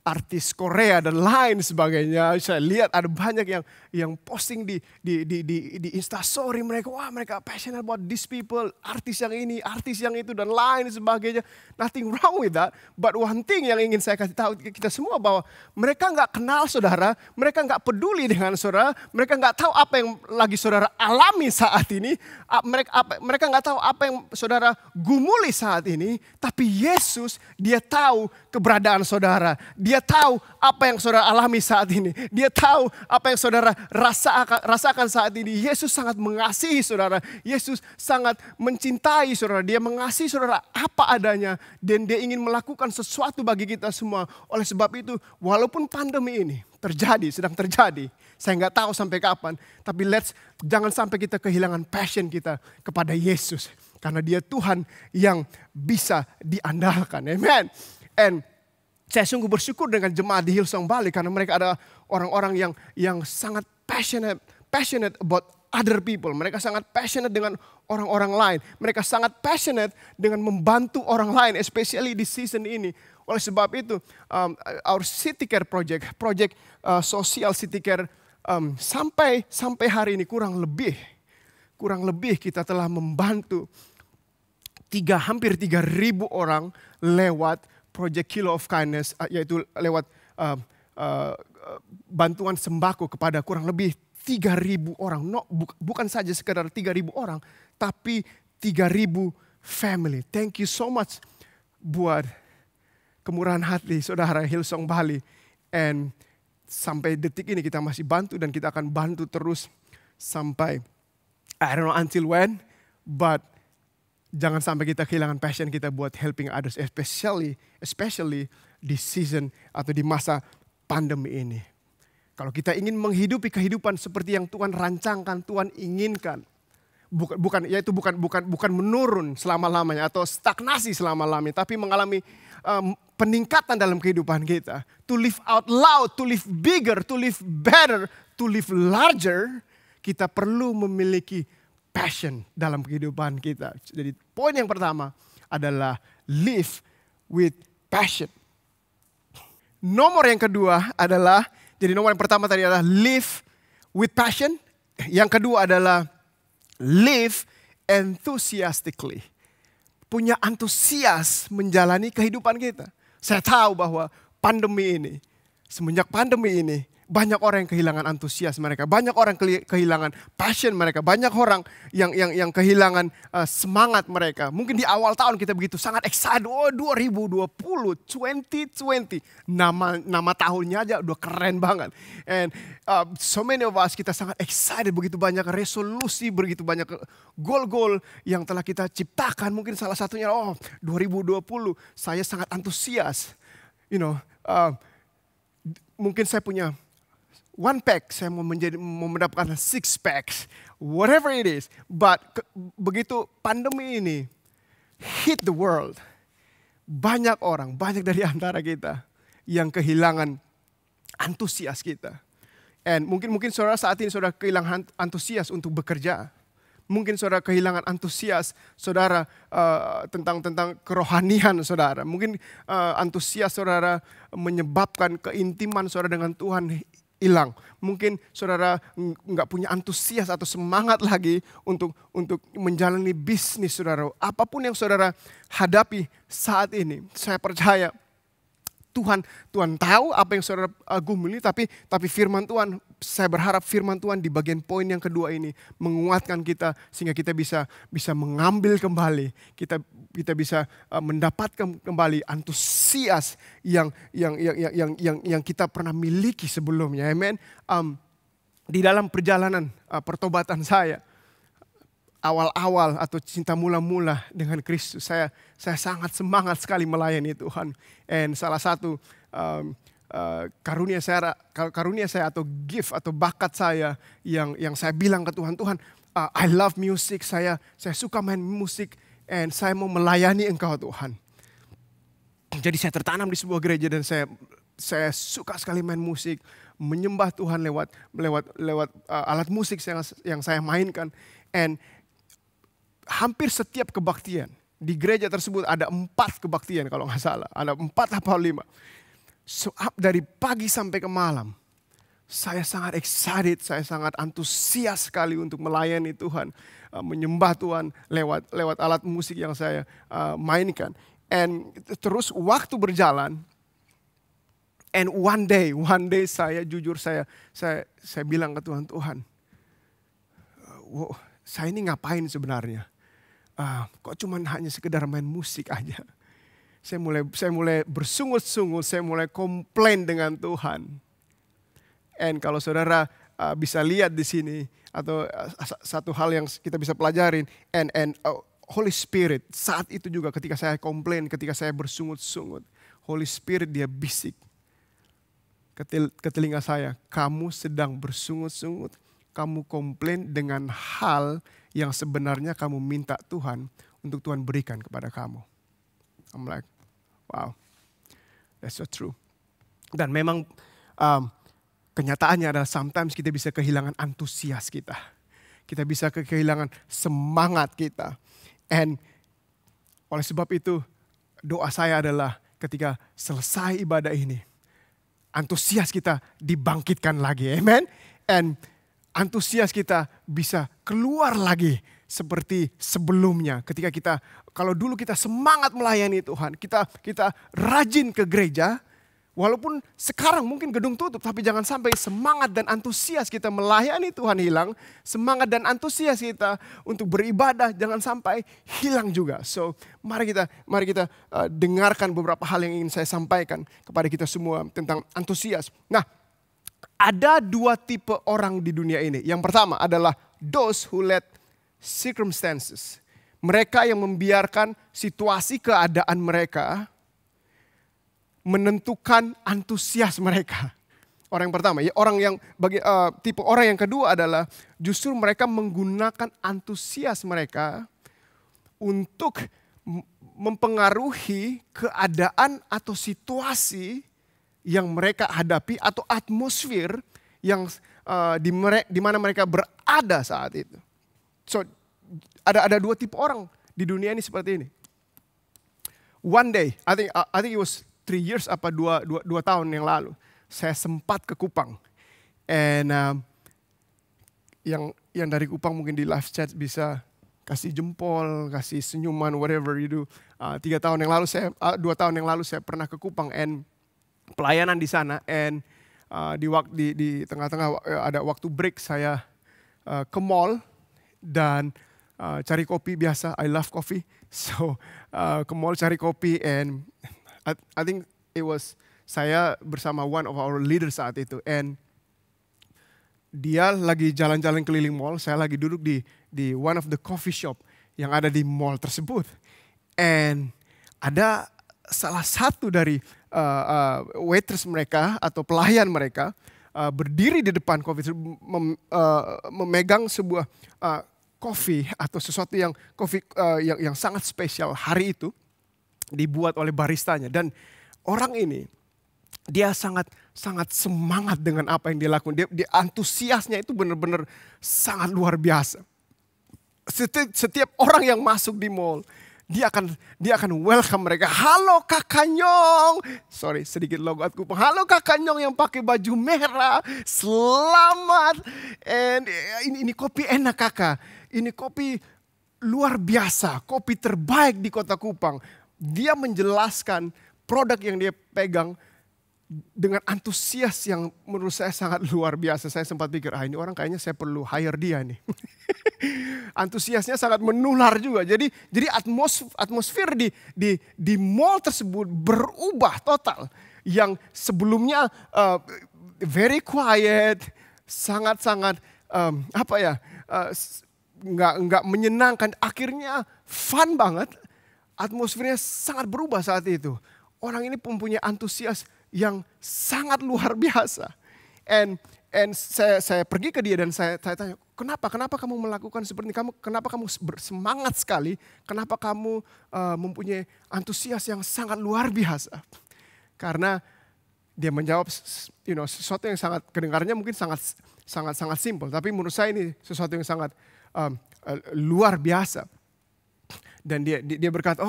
artis Korea dan lain sebagainya. Saya lihat ada banyak yang posting di Instastory mereka, wah mereka passionate about these people, artis yang ini, artis yang itu dan lain sebagainya. Nothing wrong with that. But one thing yang ingin saya kasih tahu kita semua bahwa mereka nggak kenal saudara, mereka nggak peduli dengan saudara, mereka nggak tahu apa yang lagi saudara alami saat ini, mereka nggak tahu apa yang saudara gumuli saat ini. Tapi Yesus, dia tahu keberadaan saudara. Dia tahu apa yang saudara alami saat ini. Dia tahu apa yang saudara rasakan saat ini. Yesus sangat mengasihi saudara. Yesus sangat mencintai saudara. Dia mengasihi saudara apa adanya. Dan dia ingin melakukan sesuatu bagi kita semua. Oleh sebab itu, walaupun pandemi ini sedang terjadi. Saya nggak tahu sampai kapan. Tapi jangan sampai kita kehilangan passion kita kepada Yesus. Karena dia Tuhan yang bisa diandalkan. Amen. And saya sungguh bersyukur dengan jemaat di Hillsong Bali karena mereka ada orang-orang yang sangat passionate about other people. Mereka sangat passionate dengan orang-orang lain. Mereka sangat passionate dengan membantu orang lain, especially di season ini. Oleh sebab itu, our City Care project sosial City Care sampai hari ini kurang lebih kita telah membantu hampir 3.000 orang lewat Project Kilo of Kindness, yaitu lewat bantuan sembako kepada kurang lebih 3.000 orang. Bukan saja sekedar 3.000 orang, tapi 3.000 family. Thank you so much buat kemurahan hati saudara Hillsong Bali. And sampai detik ini kita masih bantu dan kita akan bantu terus sampai, I don't know until when, but jangan sampai kita kehilangan passion kita buat helping others, especially di season atau di masa pandemi ini. Kalau kita ingin menghidupi kehidupan seperti yang Tuhan rancangkan, Tuhan inginkan, bukan menurun selama-lamanya atau stagnasi selama-lamanya, tapi mengalami peningkatan dalam kehidupan kita. To live out loud, to live bigger, to live better, to live larger, kita perlu memiliki passion dalam kehidupan kita. Jadi poin yang pertama adalah live with passion. Nomor yang kedua adalah, jadi nomor yang pertama tadi adalah live with passion. Yang kedua adalah live enthusiastically. Punya antusias menjalani kehidupan kita. Saya tahu bahwa semenjak pandemi ini, banyak orang yang kehilangan antusias mereka, banyak orang kehilangan passion mereka, banyak orang yang kehilangan semangat mereka. Mungkin di awal tahun kita begitu sangat excited, 2020, nama tahunnya aja udah keren banget. And so many of us kita sangat excited, begitu banyak resolusi, begitu banyak goal-goal yang telah kita ciptakan. Mungkin salah satunya 2020 saya sangat antusias, mungkin saya punya 1 pack, saya mau mendapatkan 6 packs, whatever it is. But begitu pandemi ini hit the world, banyak dari antara kita yang kehilangan antusias kita. And mungkin saudara saat ini saudara kehilangan antusias untuk bekerja. Mungkin saudara kehilangan antusias saudara tentang kerohanian saudara. Mungkin antusias saudara menyebabkan keintiman saudara dengan Tuhan hilang. Mungkin saudara nggak punya antusias atau semangat lagi untuk menjalani bisnis saudara. Apapun yang saudara hadapi saat ini, saya percaya Tuhan tahu apa yang saudara gumuli, tapi firman Tuhan, saya berharap firman Tuhan di bagian poin yang kedua ini menguatkan kita sehingga kita bisa mengambil kembali, kita bisa mendapatkan kembali antusias yang kita pernah miliki sebelumnya. Amen. Di dalam perjalanan pertobatan saya, awal-awal atau cinta mula-mula dengan Kristus, saya sangat semangat sekali melayani Tuhan. And salah satu karunia saya atau gift atau bakat saya yang saya bilang ke Tuhan, I love music, saya suka main musik, and saya mau melayani Engkau Tuhan. Jadi saya tertanam di sebuah gereja dan saya suka sekali main musik, menyembah Tuhan lewat alat musik yang saya mainkan. And hampir setiap kebaktian di gereja tersebut ada 4 kebaktian kalau nggak salah. Ada 4 atau 5. So, dari pagi sampai ke malam, saya sangat excited, saya sangat antusias sekali untuk melayani Tuhan, menyembah Tuhan lewat alat musik yang saya mainkan. And terus waktu berjalan, and one day saya jujur saya bilang ke Tuhan, wow, saya ini ngapain sebenarnya? Kok cuma hanya sekedar main musik aja. Saya mulai bersungut-sungut, saya mulai komplain dengan Tuhan. And kalau saudara bisa lihat di sini, atau satu hal yang kita bisa pelajarin, and Holy Spirit saat itu juga ketika saya komplain, ketika saya bersungut-sungut, Holy Spirit dia bisik ke telinga saya, kamu sedang bersungut-sungut, kamu komplain dengan hal yang sebenarnya kamu minta Tuhan untuk Tuhan berikan kepada kamu. I'm like, wow, that's so true. Dan memang kenyataannya adalah sometimes kita bisa kehilangan antusias kita. Kita bisa kehilangan semangat kita. And oleh sebab itu doa saya adalah ketika selesai ibadah ini, antusias kita dibangkitkan lagi. Amen. And antusias kita bisa keluar lagi seperti sebelumnya. Ketika kalau dulu kita semangat melayani Tuhan, kita rajin ke gereja, walaupun sekarang mungkin gedung tutup, tapi jangan sampai semangat dan antusias kita melayani Tuhan hilang. Semangat dan antusias kita untuk beribadah jangan sampai hilang juga. So mari kita dengarkan beberapa hal yang ingin saya sampaikan kepada kita semua tentang antusias. Nah, ada 2 tipe orang di dunia ini. Yang pertama adalah those who let circumstances. Mereka yang membiarkan situasi keadaan mereka menentukan antusias mereka. Orang yang pertama, ya orang yang tipe orang yang kedua adalah justru mereka menggunakan antusias mereka untuk mempengaruhi keadaan atau situasi yang mereka hadapi atau atmosfer yang di mana mereka berada saat itu. So ada 2 tipe orang di dunia ini seperti ini. One day, I think it was 3 years apa 2 tahun yang lalu, saya sempat ke Kupang. And yang dari Kupang mungkin di live chat bisa kasih jempol, kasih senyuman, whatever you do. 2 tahun yang lalu saya pernah ke Kupang and pelayanan di sana, and di tengah-tengah ada waktu break saya ke mall dan cari kopi biasa. I love coffee, so ke mall cari kopi, and I think it was saya bersama one of our leaders saat itu, and dia lagi jalan-jalan keliling mall, saya lagi duduk di one of the coffee shop yang ada di mall tersebut, and ada salah satu dari waitress mereka atau pelayan mereka berdiri di depan kopi, memegang sebuah kopi atau sesuatu yang sangat spesial hari itu dibuat oleh baristanya, dan orang ini dia sangat semangat dengan apa yang dia lakukan. Dia antusiasnya itu benar-benar sangat luar biasa. Setiap orang yang masuk di mall, Dia akan welcome mereka. Halo Kakak Nyong. Sorry, sedikit logat Kupang. Halo Kakak Nyong yang pakai baju merah. Selamat. And ini kopi enak Kakak. Ini kopi luar biasa. Kopi terbaik di Kota Kupang. Dia menjelaskan produk yang dia pegang dengan antusias yang menurut saya sangat luar biasa. Saya sempat pikir, ini orang kayaknya saya perlu hire dia nih. Antusiasnya sangat menular juga. Jadi atmosfer di mall tersebut berubah total. Yang sebelumnya very quiet, sangat-sangat nggak menyenangkan. Akhirnya fun banget. Atmosfernya sangat berubah saat itu. Orang ini mempunyai antusias yang sangat luar biasa. And saya pergi ke dia dan saya tanya, kenapa kamu melakukan seperti ini? Kenapa kamu bersemangat sekali? Kenapa kamu mempunyai antusias yang sangat luar biasa? Karena dia menjawab, sesuatu yang sangat kedengarannya mungkin sangat simpel, tapi menurut saya ini sesuatu yang sangat luar biasa. Dan dia berkata,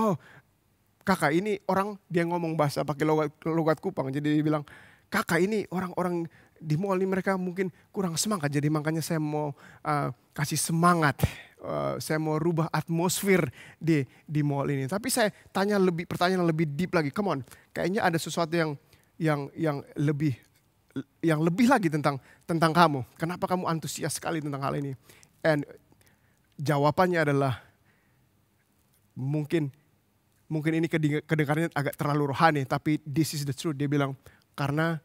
Kakak ini orang, dia ngomong bahasa pakai logat Kupang. Jadi dia bilang, Kakak ini orang-orang di mall ini mereka mungkin kurang semangat. Jadi makanya saya mau kasih semangat. Saya mau rubah atmosfer di mall ini. Tapi saya tanya pertanyaan lebih deep lagi. Come on, kayaknya ada sesuatu yang lebih lagi tentang kamu. Kenapa kamu antusias sekali tentang hal ini? And jawabannya adalah mungkin ini kedengarannya agak terlalu rohani, tapi this is the truth. Dia bilang, karena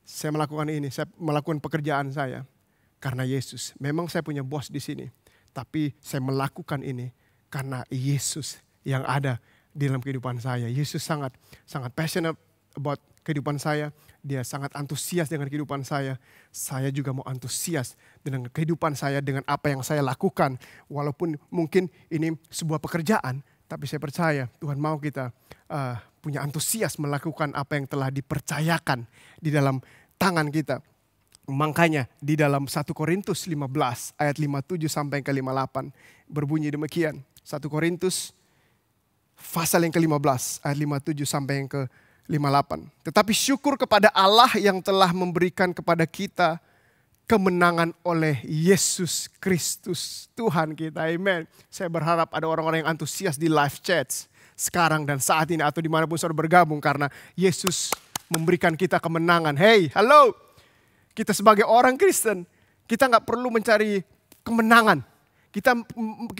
saya melakukan ini, saya melakukan pekerjaan saya karena Yesus. Memang saya punya bos di sini, tapi saya melakukan ini karena Yesus yang ada di dalam kehidupan saya. Yesus sangat passionate about kehidupan saya. Dia sangat antusias dengan kehidupan saya. Saya juga mau antusias dengan kehidupan saya, dengan apa yang saya lakukan. Walaupun mungkin ini sebuah pekerjaan, tapi saya percaya Tuhan mau kita punya antusias melakukan apa yang telah dipercayakan di dalam tangan kita. Makanya di dalam 1 Korintus 15 ayat 57 sampai ke 58 berbunyi demikian. 1 Korintus pasal yang ke-15 ayat 57 sampai yang ke-58. Tetapi syukur kepada Allah yang telah memberikan kepada kita kemenangan oleh Yesus Kristus Tuhan kita. Amen. Saya berharap ada orang-orang yang antusias di live chat sekarang dan saat ini atau dimanapun saudara bergabung karena Yesus memberikan kita kemenangan. Hey, halo. Kita sebagai orang Kristen, kita gak perlu mencari kemenangan. Kita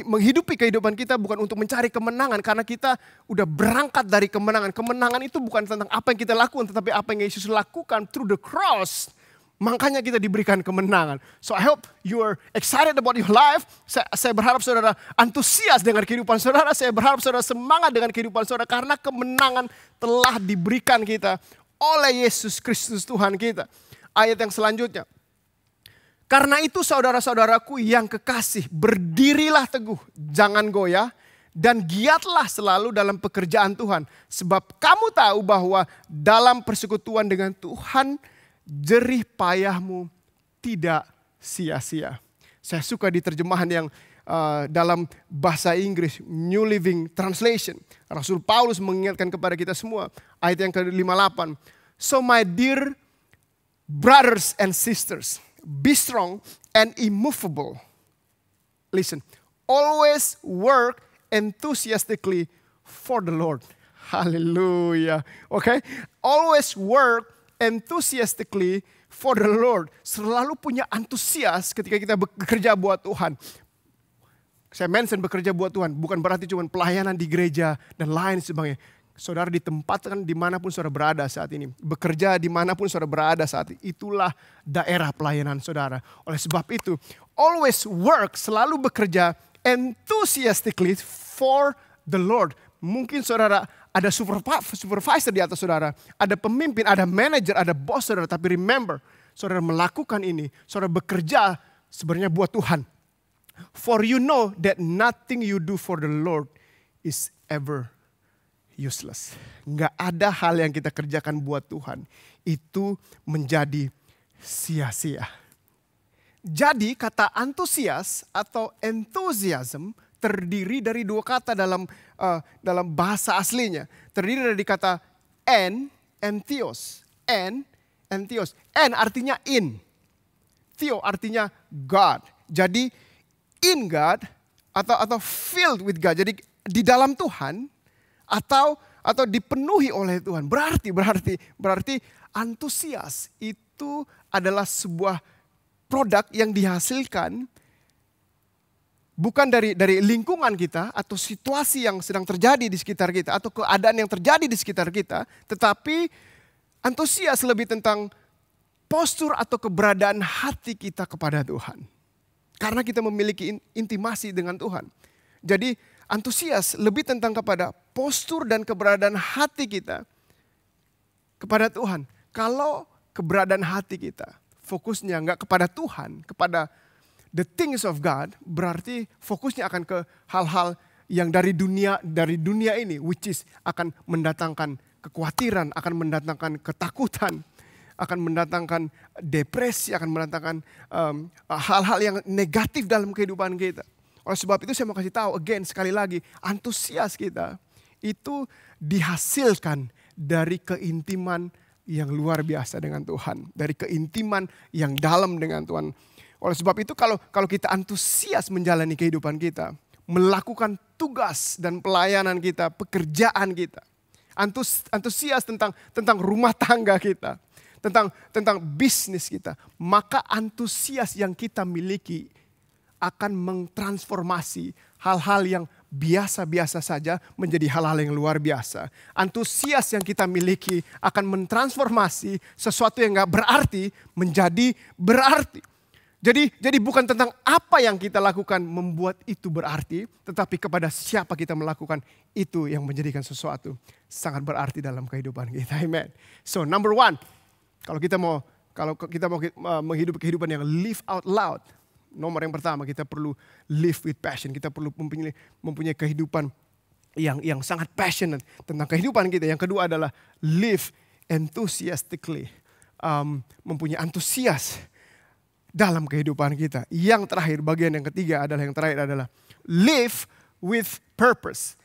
menghidupi kehidupan kita bukan untuk mencari kemenangan karena kita udah berangkat dari kemenangan. Kemenangan itu bukan tentang apa yang kita lakukan tetapi apa yang Yesus lakukan through the cross. Makanya kita diberikan kemenangan. So I hope you are excited about your life. Saya berharap saudara antusias dengan kehidupan saudara. Saya berharap saudara semangat dengan kehidupan saudara. Karena kemenangan telah diberikan kita oleh Yesus Kristus Tuhan kita. Ayat yang selanjutnya. Karena itu saudara-saudaraku yang kekasih, berdirilah teguh, jangan goyah. Dan giatlah selalu dalam pekerjaan Tuhan. Sebab kamu tahu bahwa dalam persekutuan dengan Tuhan, jerih payahmu tidak sia-sia. Saya suka di terjemahan yang dalam bahasa Inggris, New Living Translation. Rasul Paulus mengingatkan kepada kita semua. Ayat yang ke-58. So my dear brothers and sisters, be strong and immovable. Listen, always work enthusiastically for the Lord. Hallelujah. Okay? Always work enthusiastically for the Lord. Selalu punya antusias ketika kita bekerja buat Tuhan. Saya mention bekerja buat Tuhan. Bukan berarti cuma pelayanan di gereja dan lain sebagainya. Saudara ditempatkan dimanapun saudara berada saat ini. Bekerja dimanapun saudara berada saat ini. Itulah daerah pelayanan saudara. Oleh sebab itu, always work, selalu bekerja enthusiastically for the Lord. Mungkin saudara ada supervisor di atas saudara. Ada pemimpin, ada manajer, ada bos saudara. Tapi remember, saudara melakukan ini. Saudara bekerja sebenarnya buat Tuhan. For you know that nothing you do for the Lord is ever useless. Nggak ada hal yang kita kerjakan buat Tuhan. Itu menjadi sia-sia. Jadi kata antusias atau enthusiasm terdiri dari dua kata dalam bahasa aslinya. Terdiri dari kata en and theos. En and theos. En artinya in. Theo artinya God. Jadi in God atau filled with God. Jadi di dalam Tuhan atau dipenuhi oleh Tuhan. Berarti antusias itu adalah sebuah produk yang dihasilkan bukan dari lingkungan kita atau situasi yang sedang terjadi di sekitar kita atau keadaan yang terjadi di sekitar kita, tetapi antusias lebih tentang postur atau keberadaan hati kita kepada Tuhan. Karena kita memiliki intimasi dengan Tuhan. Jadi antusias lebih tentang kepada postur dan keberadaan hati kita kepada Tuhan. Kalau keberadaan hati kita fokusnya enggak kepada Tuhan, kepada the things of God, berarti fokusnya akan ke hal-hal yang dari dunia ini, which is akan mendatangkan kekhawatiran, akan mendatangkan ketakutan, akan mendatangkan depresi, akan mendatangkan hal-hal yang negatif dalam kehidupan kita. Oleh sebab itu saya mau kasih tahu sekali lagi, antusias kita itu dihasilkan dari keintiman yang luar biasa dengan Tuhan, dari keintiman yang dalam dengan Tuhan. Oleh sebab itu kalau kita antusias menjalani kehidupan kita, melakukan tugas dan pelayanan kita, pekerjaan kita, antusias tentang rumah tangga kita, tentang bisnis kita, maka antusias yang kita miliki akan mentransformasi hal-hal yang biasa-biasa saja menjadi hal-hal yang luar biasa. Antusias yang kita miliki akan mentransformasi sesuatu yang gak berarti menjadi berarti. Jadi bukan tentang apa yang kita lakukan membuat itu berarti, tetapi kepada siapa kita melakukan itu yang menjadikan sesuatu sangat berarti dalam kehidupan kita. Amen. So number one, kalau kita mau menghidupi kehidupan yang live out loud, nomor yang pertama kita perlu live with passion. Kita perlu mempunyai kehidupan yang sangat passionate tentang kehidupan kita. Yang kedua adalah live enthusiastically, mempunyai antusias dalam kehidupan kita. Yang terakhir, bagian yang ketiga adalah live with purpose.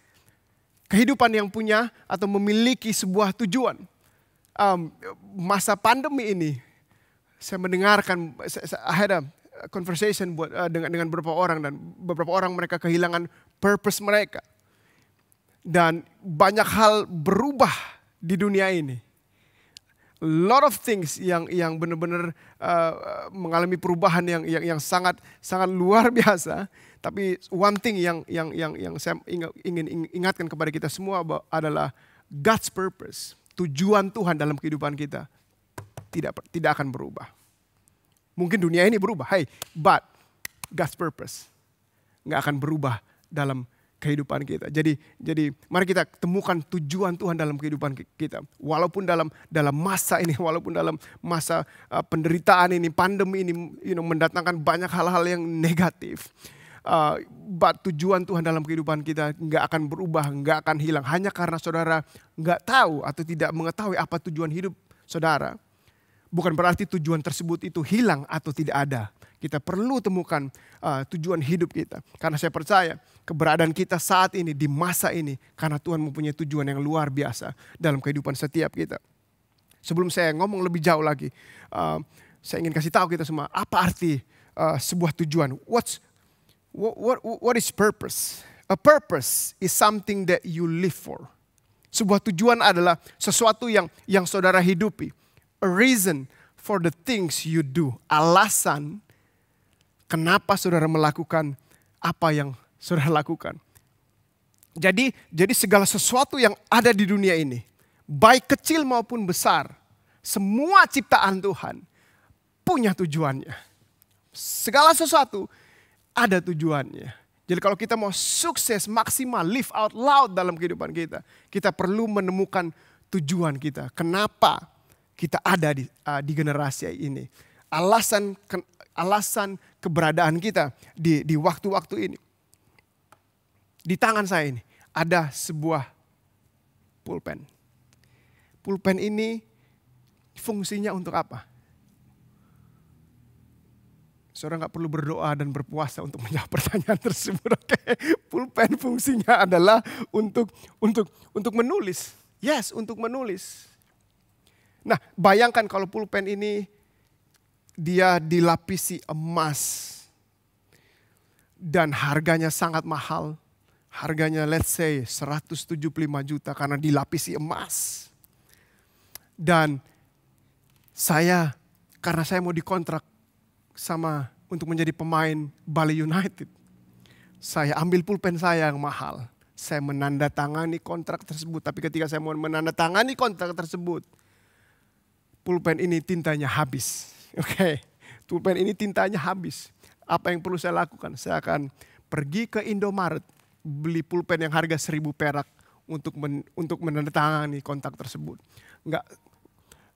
Kehidupan yang punya atau memiliki sebuah tujuan. Masa pandemi ini, saya mendengarkan, I had a conversation dengan beberapa orang, dan beberapa orang mereka kehilangan purpose mereka. Dan banyak hal berubah di dunia ini. Lot of things yang benar-benar mengalami perubahan yang sangat luar biasa. Tapi one thing yang saya ingin ingatkan kepada kita semua adalah God's purpose. Tujuan Tuhan dalam kehidupan kita tidak akan berubah. Mungkin dunia ini berubah, but God's purpose nggak akan berubah dalam kehidupan kita. Jadi mari kita temukan tujuan Tuhan dalam kehidupan kita. Walaupun dalam masa ini, walaupun dalam masa penderitaan ini, pandemi ini, mendatangkan banyak hal-hal yang negatif. But tujuan Tuhan dalam kehidupan kita nggak akan berubah, nggak akan hilang. Hanya karena saudara nggak tahu atau tidak mengetahui apa tujuan hidup saudara, bukan berarti tujuan tersebut itu hilang atau tidak ada. Kita perlu temukan tujuan hidup kita. Karena saya percaya keberadaan kita saat ini, di masa ini, karena Tuhan mempunyai tujuan yang luar biasa dalam kehidupan setiap kita. Sebelum saya ngomong lebih jauh lagi, saya ingin kasih tahu kita semua, apa arti sebuah tujuan? What is purpose? A purpose is something that you live for. Sebuah tujuan adalah sesuatu yang saudara hidupi. A reason for the things you do. Alasan kenapa saudara melakukan apa yang saudara lakukan. Jadi segala sesuatu yang ada di dunia ini, baik kecil maupun besar, semua ciptaan Tuhan punya tujuannya. Segala sesuatu ada tujuannya. Jadi kalau kita mau sukses, maksimal, live out loud dalam kehidupan kita, kita perlu menemukan tujuan kita. Kenapa kita ada di generasi ini? Alasan keberadaan kita di waktu-waktu ini. Di tangan saya ini ada sebuah pulpen. Pulpen ini fungsinya untuk apa? Saudara nggak perlu berdoa dan berpuasa untuk menjawab pertanyaan tersebut. Oke, pulpen fungsinya adalah untuk menulis. Yes, untuk menulis. Nah, bayangkan kalau pulpen ini dia dilapisi emas dan harganya sangat mahal. Harganya let's say 175 juta karena dilapisi emas. Dan karena saya mau dikontrak untuk menjadi pemain Bali United. Saya ambil pulpen saya yang mahal. Saya menandatangani kontrak tersebut. Tapi ketika saya mau menandatangani kontrak tersebut, pulpen ini tintanya habis. Oke, pulpen ini tintanya habis. Apa yang perlu saya lakukan? Saya akan pergi ke Indomaret, beli pulpen yang harga 1.000 perak untuk menandatangani kontrak tersebut.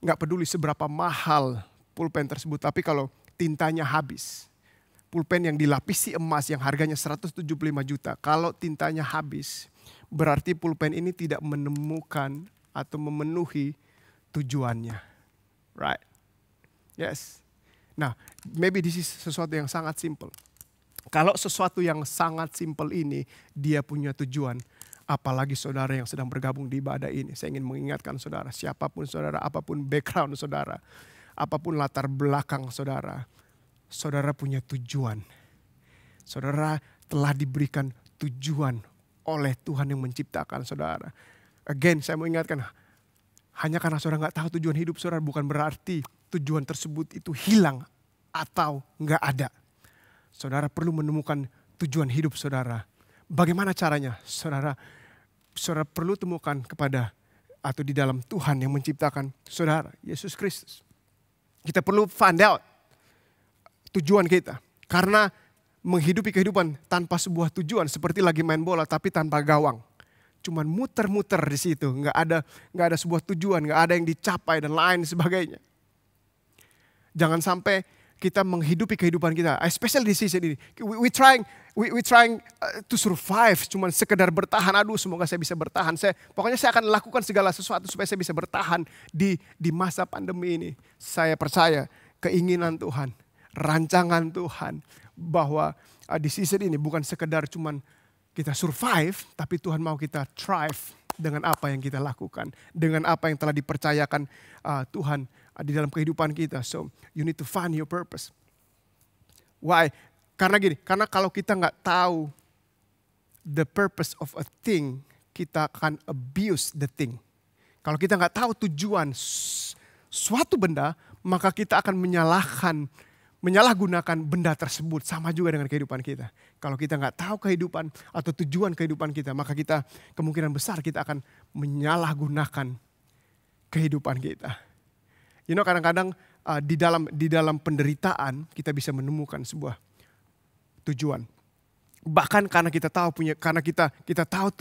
Nggak peduli seberapa mahal pulpen tersebut, tapi kalau tintanya habis, pulpen yang dilapisi emas yang harganya 175 juta, kalau tintanya habis, berarti pulpen ini tidak menemukan atau memenuhi tujuannya. Right? Yes. Nah, maybe this is sesuatu yang sangat simple. Kalau sesuatu yang sangat simple ini dia punya tujuan, apalagi saudara yang sedang bergabung di ibadah ini. Saya ingin mengingatkan saudara, siapapun saudara, apapun background saudara, apapun latar belakang saudara, saudara punya tujuan. Saudara telah diberikan tujuan oleh Tuhan yang menciptakan saudara. Again, saya mau ingatkan, hanya karena saudara nggak tahu tujuan hidup saudara bukan berarti tujuan tersebut itu hilang atau nggak ada. Saudara perlu menemukan tujuan hidup saudara. Bagaimana caranya? Saudara perlu temukan kepada atau di dalam Tuhan yang menciptakan saudara, Yesus Kristus. Kita perlu find out tujuan kita. Karena menghidupi kehidupan tanpa sebuah tujuan seperti lagi main bola tapi tanpa gawang. Cuman muter-muter di situ, nggak ada sebuah tujuan, nggak ada yang dicapai dan lain sebagainya. Jangan sampai kita menghidupi kehidupan kita, especially di season ini. We trying to survive, cuman sekedar bertahan. Aduh, semoga saya bisa bertahan. Pokoknya saya akan lakukan segala sesuatu supaya saya bisa bertahan di masa pandemi ini. Saya percaya keinginan Tuhan, rancangan Tuhan bahwa di season ini bukan sekedar cuman kita survive, tapi Tuhan mau kita thrive dengan apa yang kita lakukan, dengan apa yang telah dipercayakan Tuhan di dalam kehidupan kita. So you need to find your purpose. Why? Karena kalau kita nggak tahu the purpose of a thing, kita akan abuse the thing. Kalau kita nggak tahu tujuan suatu benda, maka kita akan menyalahgunakan benda tersebut. Sama juga dengan kehidupan kita. Kalau kita nggak tahu kehidupan atau tujuan kehidupan kita, maka kita kemungkinan besar kita akan menyalahgunakan kehidupan kita. You know, kadang-kadang di dalam penderitaan kita bisa menemukan sebuah tujuan. Bahkan karena kita tahu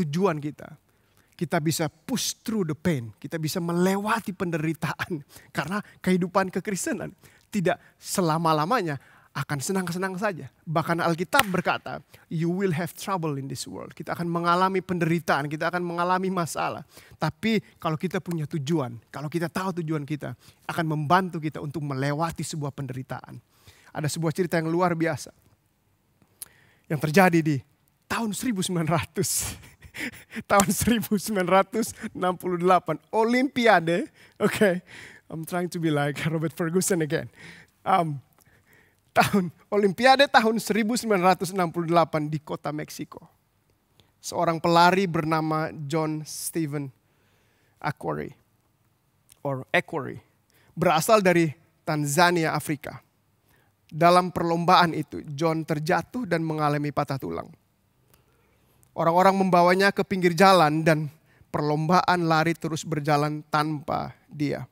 tujuan kita bisa push through the pain. Kita bisa melewati penderitaan. Karena kehidupan kekristenan tidak selama-lamanya akan senang-senang saja. Bahkan Alkitab berkata, you will have trouble in this world. Kita akan mengalami penderitaan, kita akan mengalami masalah. Tapi kalau kita punya tujuan, kalau kita tahu tujuan kita, akan membantu kita untuk melewati sebuah penderitaan. Ada sebuah cerita yang luar biasa yang terjadi di tahun 1900. Tahun 1968, Olimpiade. Okay, I'm trying to be like Robert Ferguson again. Olimpiade tahun 1968 di kota Meksiko. Seorang pelari bernama John Stephen Akhwari berasal dari Tanzania, Afrika. Dalam perlombaan itu, John terjatuh dan mengalami patah tulang. Orang-orang membawanya ke pinggir jalan dan perlombaan lari terus berjalan tanpa dia.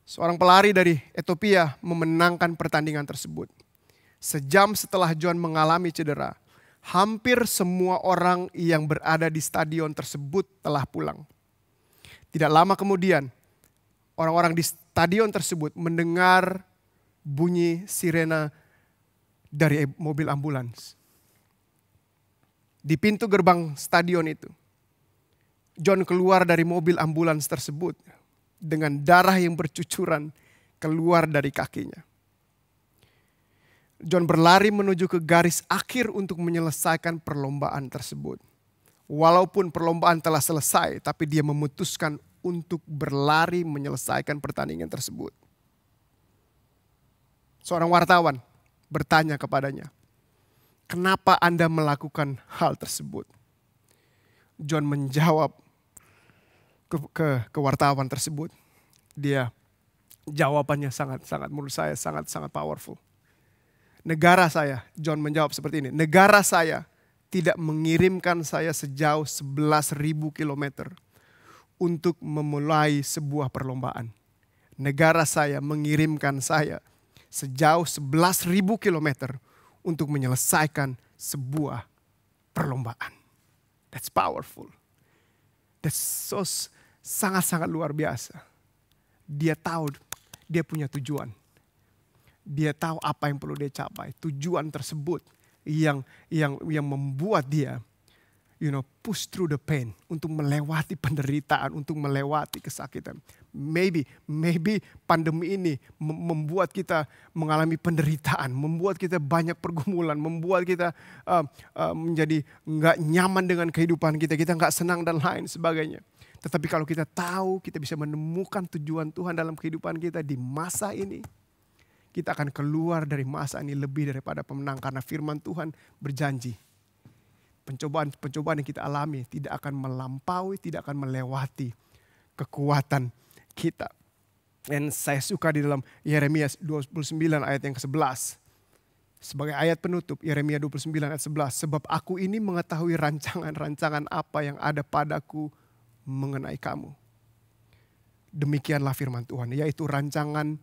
Seorang pelari dari Ethiopia memenangkan pertandingan tersebut. Sejam setelah John mengalami cedera, hampir semua orang yang berada di stadion tersebut telah pulang. Tidak lama kemudian, orang-orang di stadion tersebut mendengar bunyi sirena dari mobil ambulans. Di pintu gerbang stadion itu, John keluar dari mobil ambulans tersebut dengan darah yang bercucuran keluar dari kakinya. John berlari menuju ke garis akhir untuk menyelesaikan perlombaan tersebut. Walaupun perlombaan telah selesai, tapi dia memutuskan untuk berlari menyelesaikan pertandingan tersebut. Seorang wartawan bertanya kepadanya, "Kenapa Anda melakukan hal tersebut?" John menjawab ke wartawan tersebut. Jawabannya sangat menurut saya sangat powerful. Negara saya, John menjawab seperti ini. Negara saya tidak mengirimkan saya sejauh 11.000 kilometer untuk memulai sebuah perlombaan. Negara saya mengirimkan saya sejauh 11.000 kilometer untuk menyelesaikan sebuah perlombaan. That's powerful. That's so sangat luar biasa. Dia tahu dia punya tujuan. Dia tahu apa yang perlu dia capai. Tujuan tersebut yang membuat dia push through the pain, untuk melewati penderitaan, untuk melewati kesakitan. Maybe pandemi ini membuat kita mengalami penderitaan, membuat kita banyak pergumulan, membuat kita menjadi nggak nyaman dengan kehidupan kita nggak senang dan lain sebagainya. Tetapi kalau kita tahu kita bisa menemukan tujuan Tuhan dalam kehidupan kita di masa ini, kita akan keluar dari masa ini lebih daripada pemenang. Karena firman Tuhan berjanji, pencobaan yang kita alami tidak akan melampaui, tidak akan melewati kekuatan kita. Dan saya suka di dalam Yeremia 29 ayat yang ke-11. Sebagai ayat penutup, Yeremia 29 ayat 11. Sebab aku ini mengetahui rancangan-rancangan apa yang ada padaku mengenai kamu. Demikianlah firman Tuhan, yaitu rancangan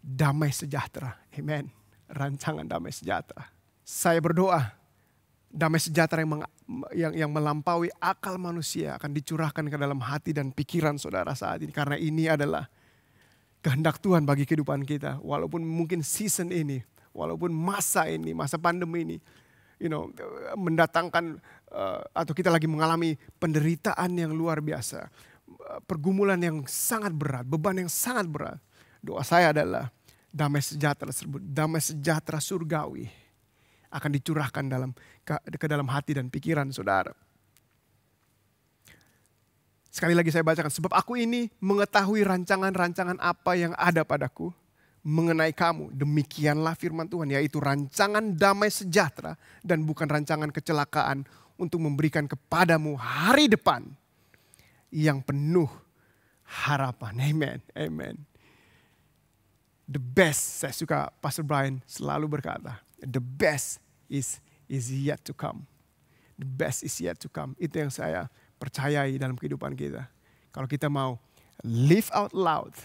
damai sejahtera. Amen. Rancangan damai sejahtera. Saya berdoa, damai sejahtera yang melampaui akal manusia akan dicurahkan ke dalam hati dan pikiran saudara saat ini. Karena ini adalah kehendak Tuhan bagi kehidupan kita. Walaupun mungkin season ini, walaupun masa ini, masa pandemi ini, mendatangkan atau kita lagi mengalami penderitaan yang luar biasa. Pergumulan yang sangat berat, beban yang sangat berat. Doa saya adalah damai sejahtera tersebut, damai sejahtera surgawi akan dicurahkan ke dalam hati dan pikiran saudara. Sekali lagi saya bacakan. Sebab aku ini mengetahui rancangan-rancangan apa yang ada padaku mengenai kamu. Demikianlah firman Tuhan, yaitu rancangan damai sejahtera dan bukan rancangan kecelakaan, untuk memberikan kepadamu hari depan yang penuh harapan. Amen. Amen. The best, saya suka Pastor Brian selalu berkata, the best is yet to come. The best is yet to come. Itu yang saya percayai dalam kehidupan kita. Kalau kita mau live out loud,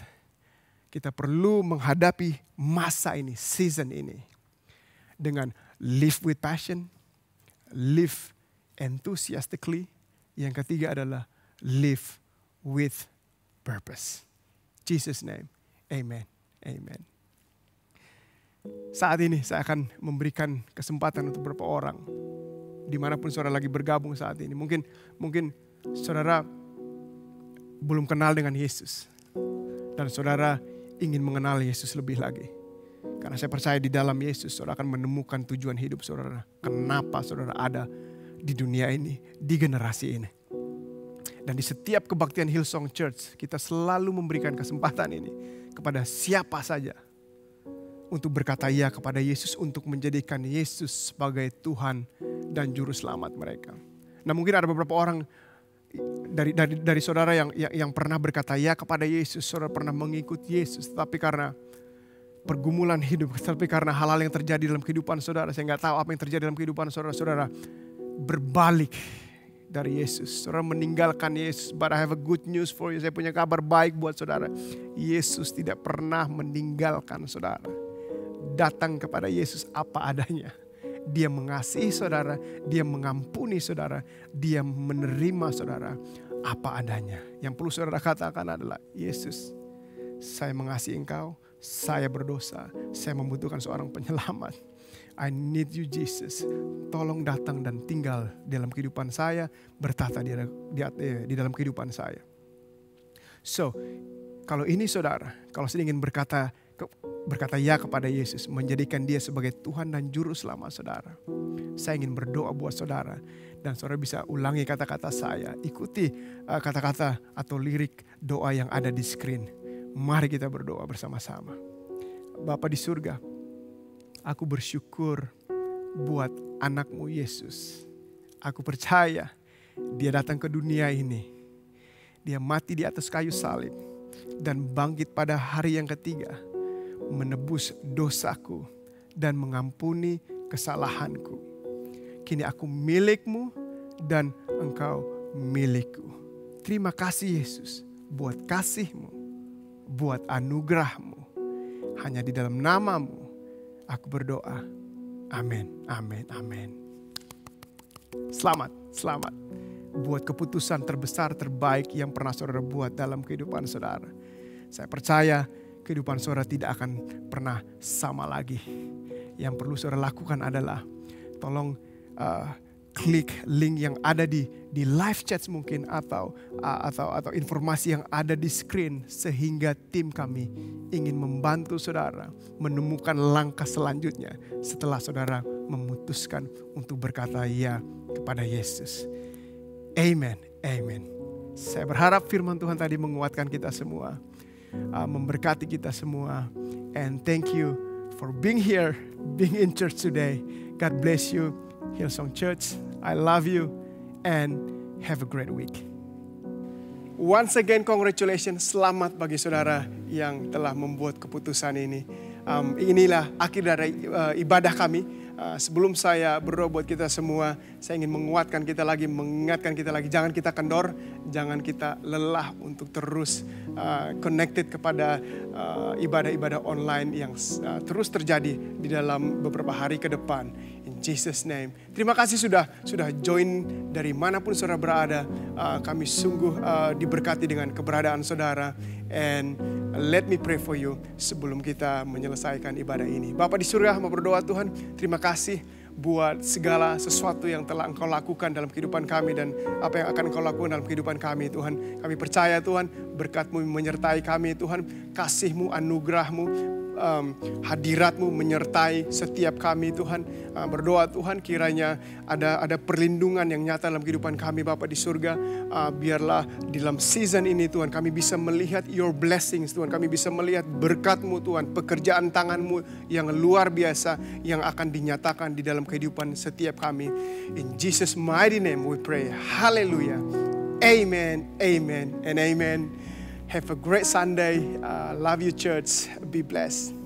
kita perlu menghadapi masa ini, season ini, dengan live with passion, live enthusiastically. Yang ketiga adalah live with purpose. Jesus name, amen. Amen. Saat ini saya akan memberikan kesempatan untuk beberapa orang, dimanapun saudara lagi bergabung saat ini. Mungkin saudara belum kenal dengan Yesus, dan saudara ingin mengenal Yesus lebih lagi. Karena saya percaya di dalam Yesus saudara akan menemukan tujuan hidup saudara. Kenapa saudara ada di dunia ini, di generasi ini. Dan di setiap kebaktian Hillsong Church, kita selalu memberikan kesempatan ini kepada siapa saja untuk berkata ya kepada Yesus, untuk menjadikan Yesus sebagai Tuhan dan Juru Selamat mereka. Nah, mungkin ada beberapa orang dari saudara yang pernah berkata ya kepada Yesus, saudara pernah mengikuti Yesus, tapi karena pergumulan hidup, tapi karena hal-hal yang terjadi dalam kehidupan saudara, saya nggak tahu apa yang terjadi dalam kehidupan saudara berbalik dari Yesus. Saudara meninggalkan Yesus. But I have a good news for you. Saya punya kabar baik buat saudara. Yesus tidak pernah meninggalkan saudara. Datang kepada Yesus apa adanya. Dia mengasihi saudara. Dia mengampuni saudara. Dia menerima saudara apa adanya. Yang perlu saudara katakan adalah, Yesus, saya mengasihi engkau. Saya berdosa. Saya membutuhkan seorang penyelamat. I need you Jesus. Tolong datang dan tinggal dalam kehidupan saya. Bertata di dalam kehidupan saya. So, kalau ini saudara, kalau saya ingin berkata berkata ya kepada Yesus, menjadikan dia sebagai Tuhan dan Juru Selamat saudara. Saya ingin berdoa buat saudara, dan saudara bisa ulangi kata-kata saya, ikuti kata-kata atau lirik doa yang ada di screen. Mari kita berdoa bersama-sama. Bapa di surga, aku bersyukur buat anakmu Yesus. Aku percaya dia datang ke dunia ini. Dia mati di atas kayu salib dan bangkit pada hari yang ketiga, menebus dosaku dan mengampuni kesalahanku. Kini aku milikmu dan engkau milikku. Terima kasih Yesus buat kasihmu, buat anugerahmu. Hanya di dalam namamu aku berdoa. Amin, amin, amin. Selamat buat keputusan terbesar terbaik yang pernah saudara buat dalam kehidupan saudara. Saya percaya kehidupan saudara tidak akan pernah sama lagi. Yang perlu saudara lakukan adalah tolong klik link yang ada di live chat mungkin atau informasi yang ada di screen, sehingga tim kami ingin membantu saudara menemukan langkah selanjutnya setelah saudara memutuskan untuk berkata ya kepada Yesus. Amen, amen. Saya berharap firman Tuhan tadi menguatkan kita semua, memberkati kita semua. And thank you for being here, being in church today. God bless you. Hillsong Church, I love you and have a great week. Once again, congratulations. Selamat bagi saudara yang telah membuat keputusan ini. Inilah akhir dari ibadah kami. Sebelum saya berdoa buat kita semua, saya ingin menguatkan kita lagi, mengingatkan kita lagi. Jangan kita kendor, jangan kita lelah untuk terus connected kepada ibadah-ibadah online yang terus terjadi di dalam beberapa hari ke depan. In Jesus name. Terima kasih sudah join dari manapun saudara berada. Kami sungguh diberkati dengan keberadaan saudara. And let me pray for you sebelum kita menyelesaikan ibadah ini. Bapa di surga, hamba berdoa Tuhan, terima kasih buat segala sesuatu yang telah Engkau lakukan dalam kehidupan kami dan apa yang akan Engkau lakukan dalam kehidupan kami Tuhan. Kami percaya Tuhan, berkat-Mu menyertai kami Tuhan, kasih-Mu, anugerah-Mu, hadirat-Mu menyertai setiap kami Tuhan. Berdoa Tuhan, kiranya ada perlindungan yang nyata dalam kehidupan kami Bapa di surga. Biarlah di dalam season ini Tuhan kami bisa melihat your blessings Tuhan. Kami bisa melihat berkat-Mu Tuhan, pekerjaan tangan-Mu yang luar biasa yang akan dinyatakan di dalam kehidupan setiap kami. In Jesus mighty name we pray. Hallelujah. Amen, amen, and amen. Have a great Sunday. Love you church. Be blessed.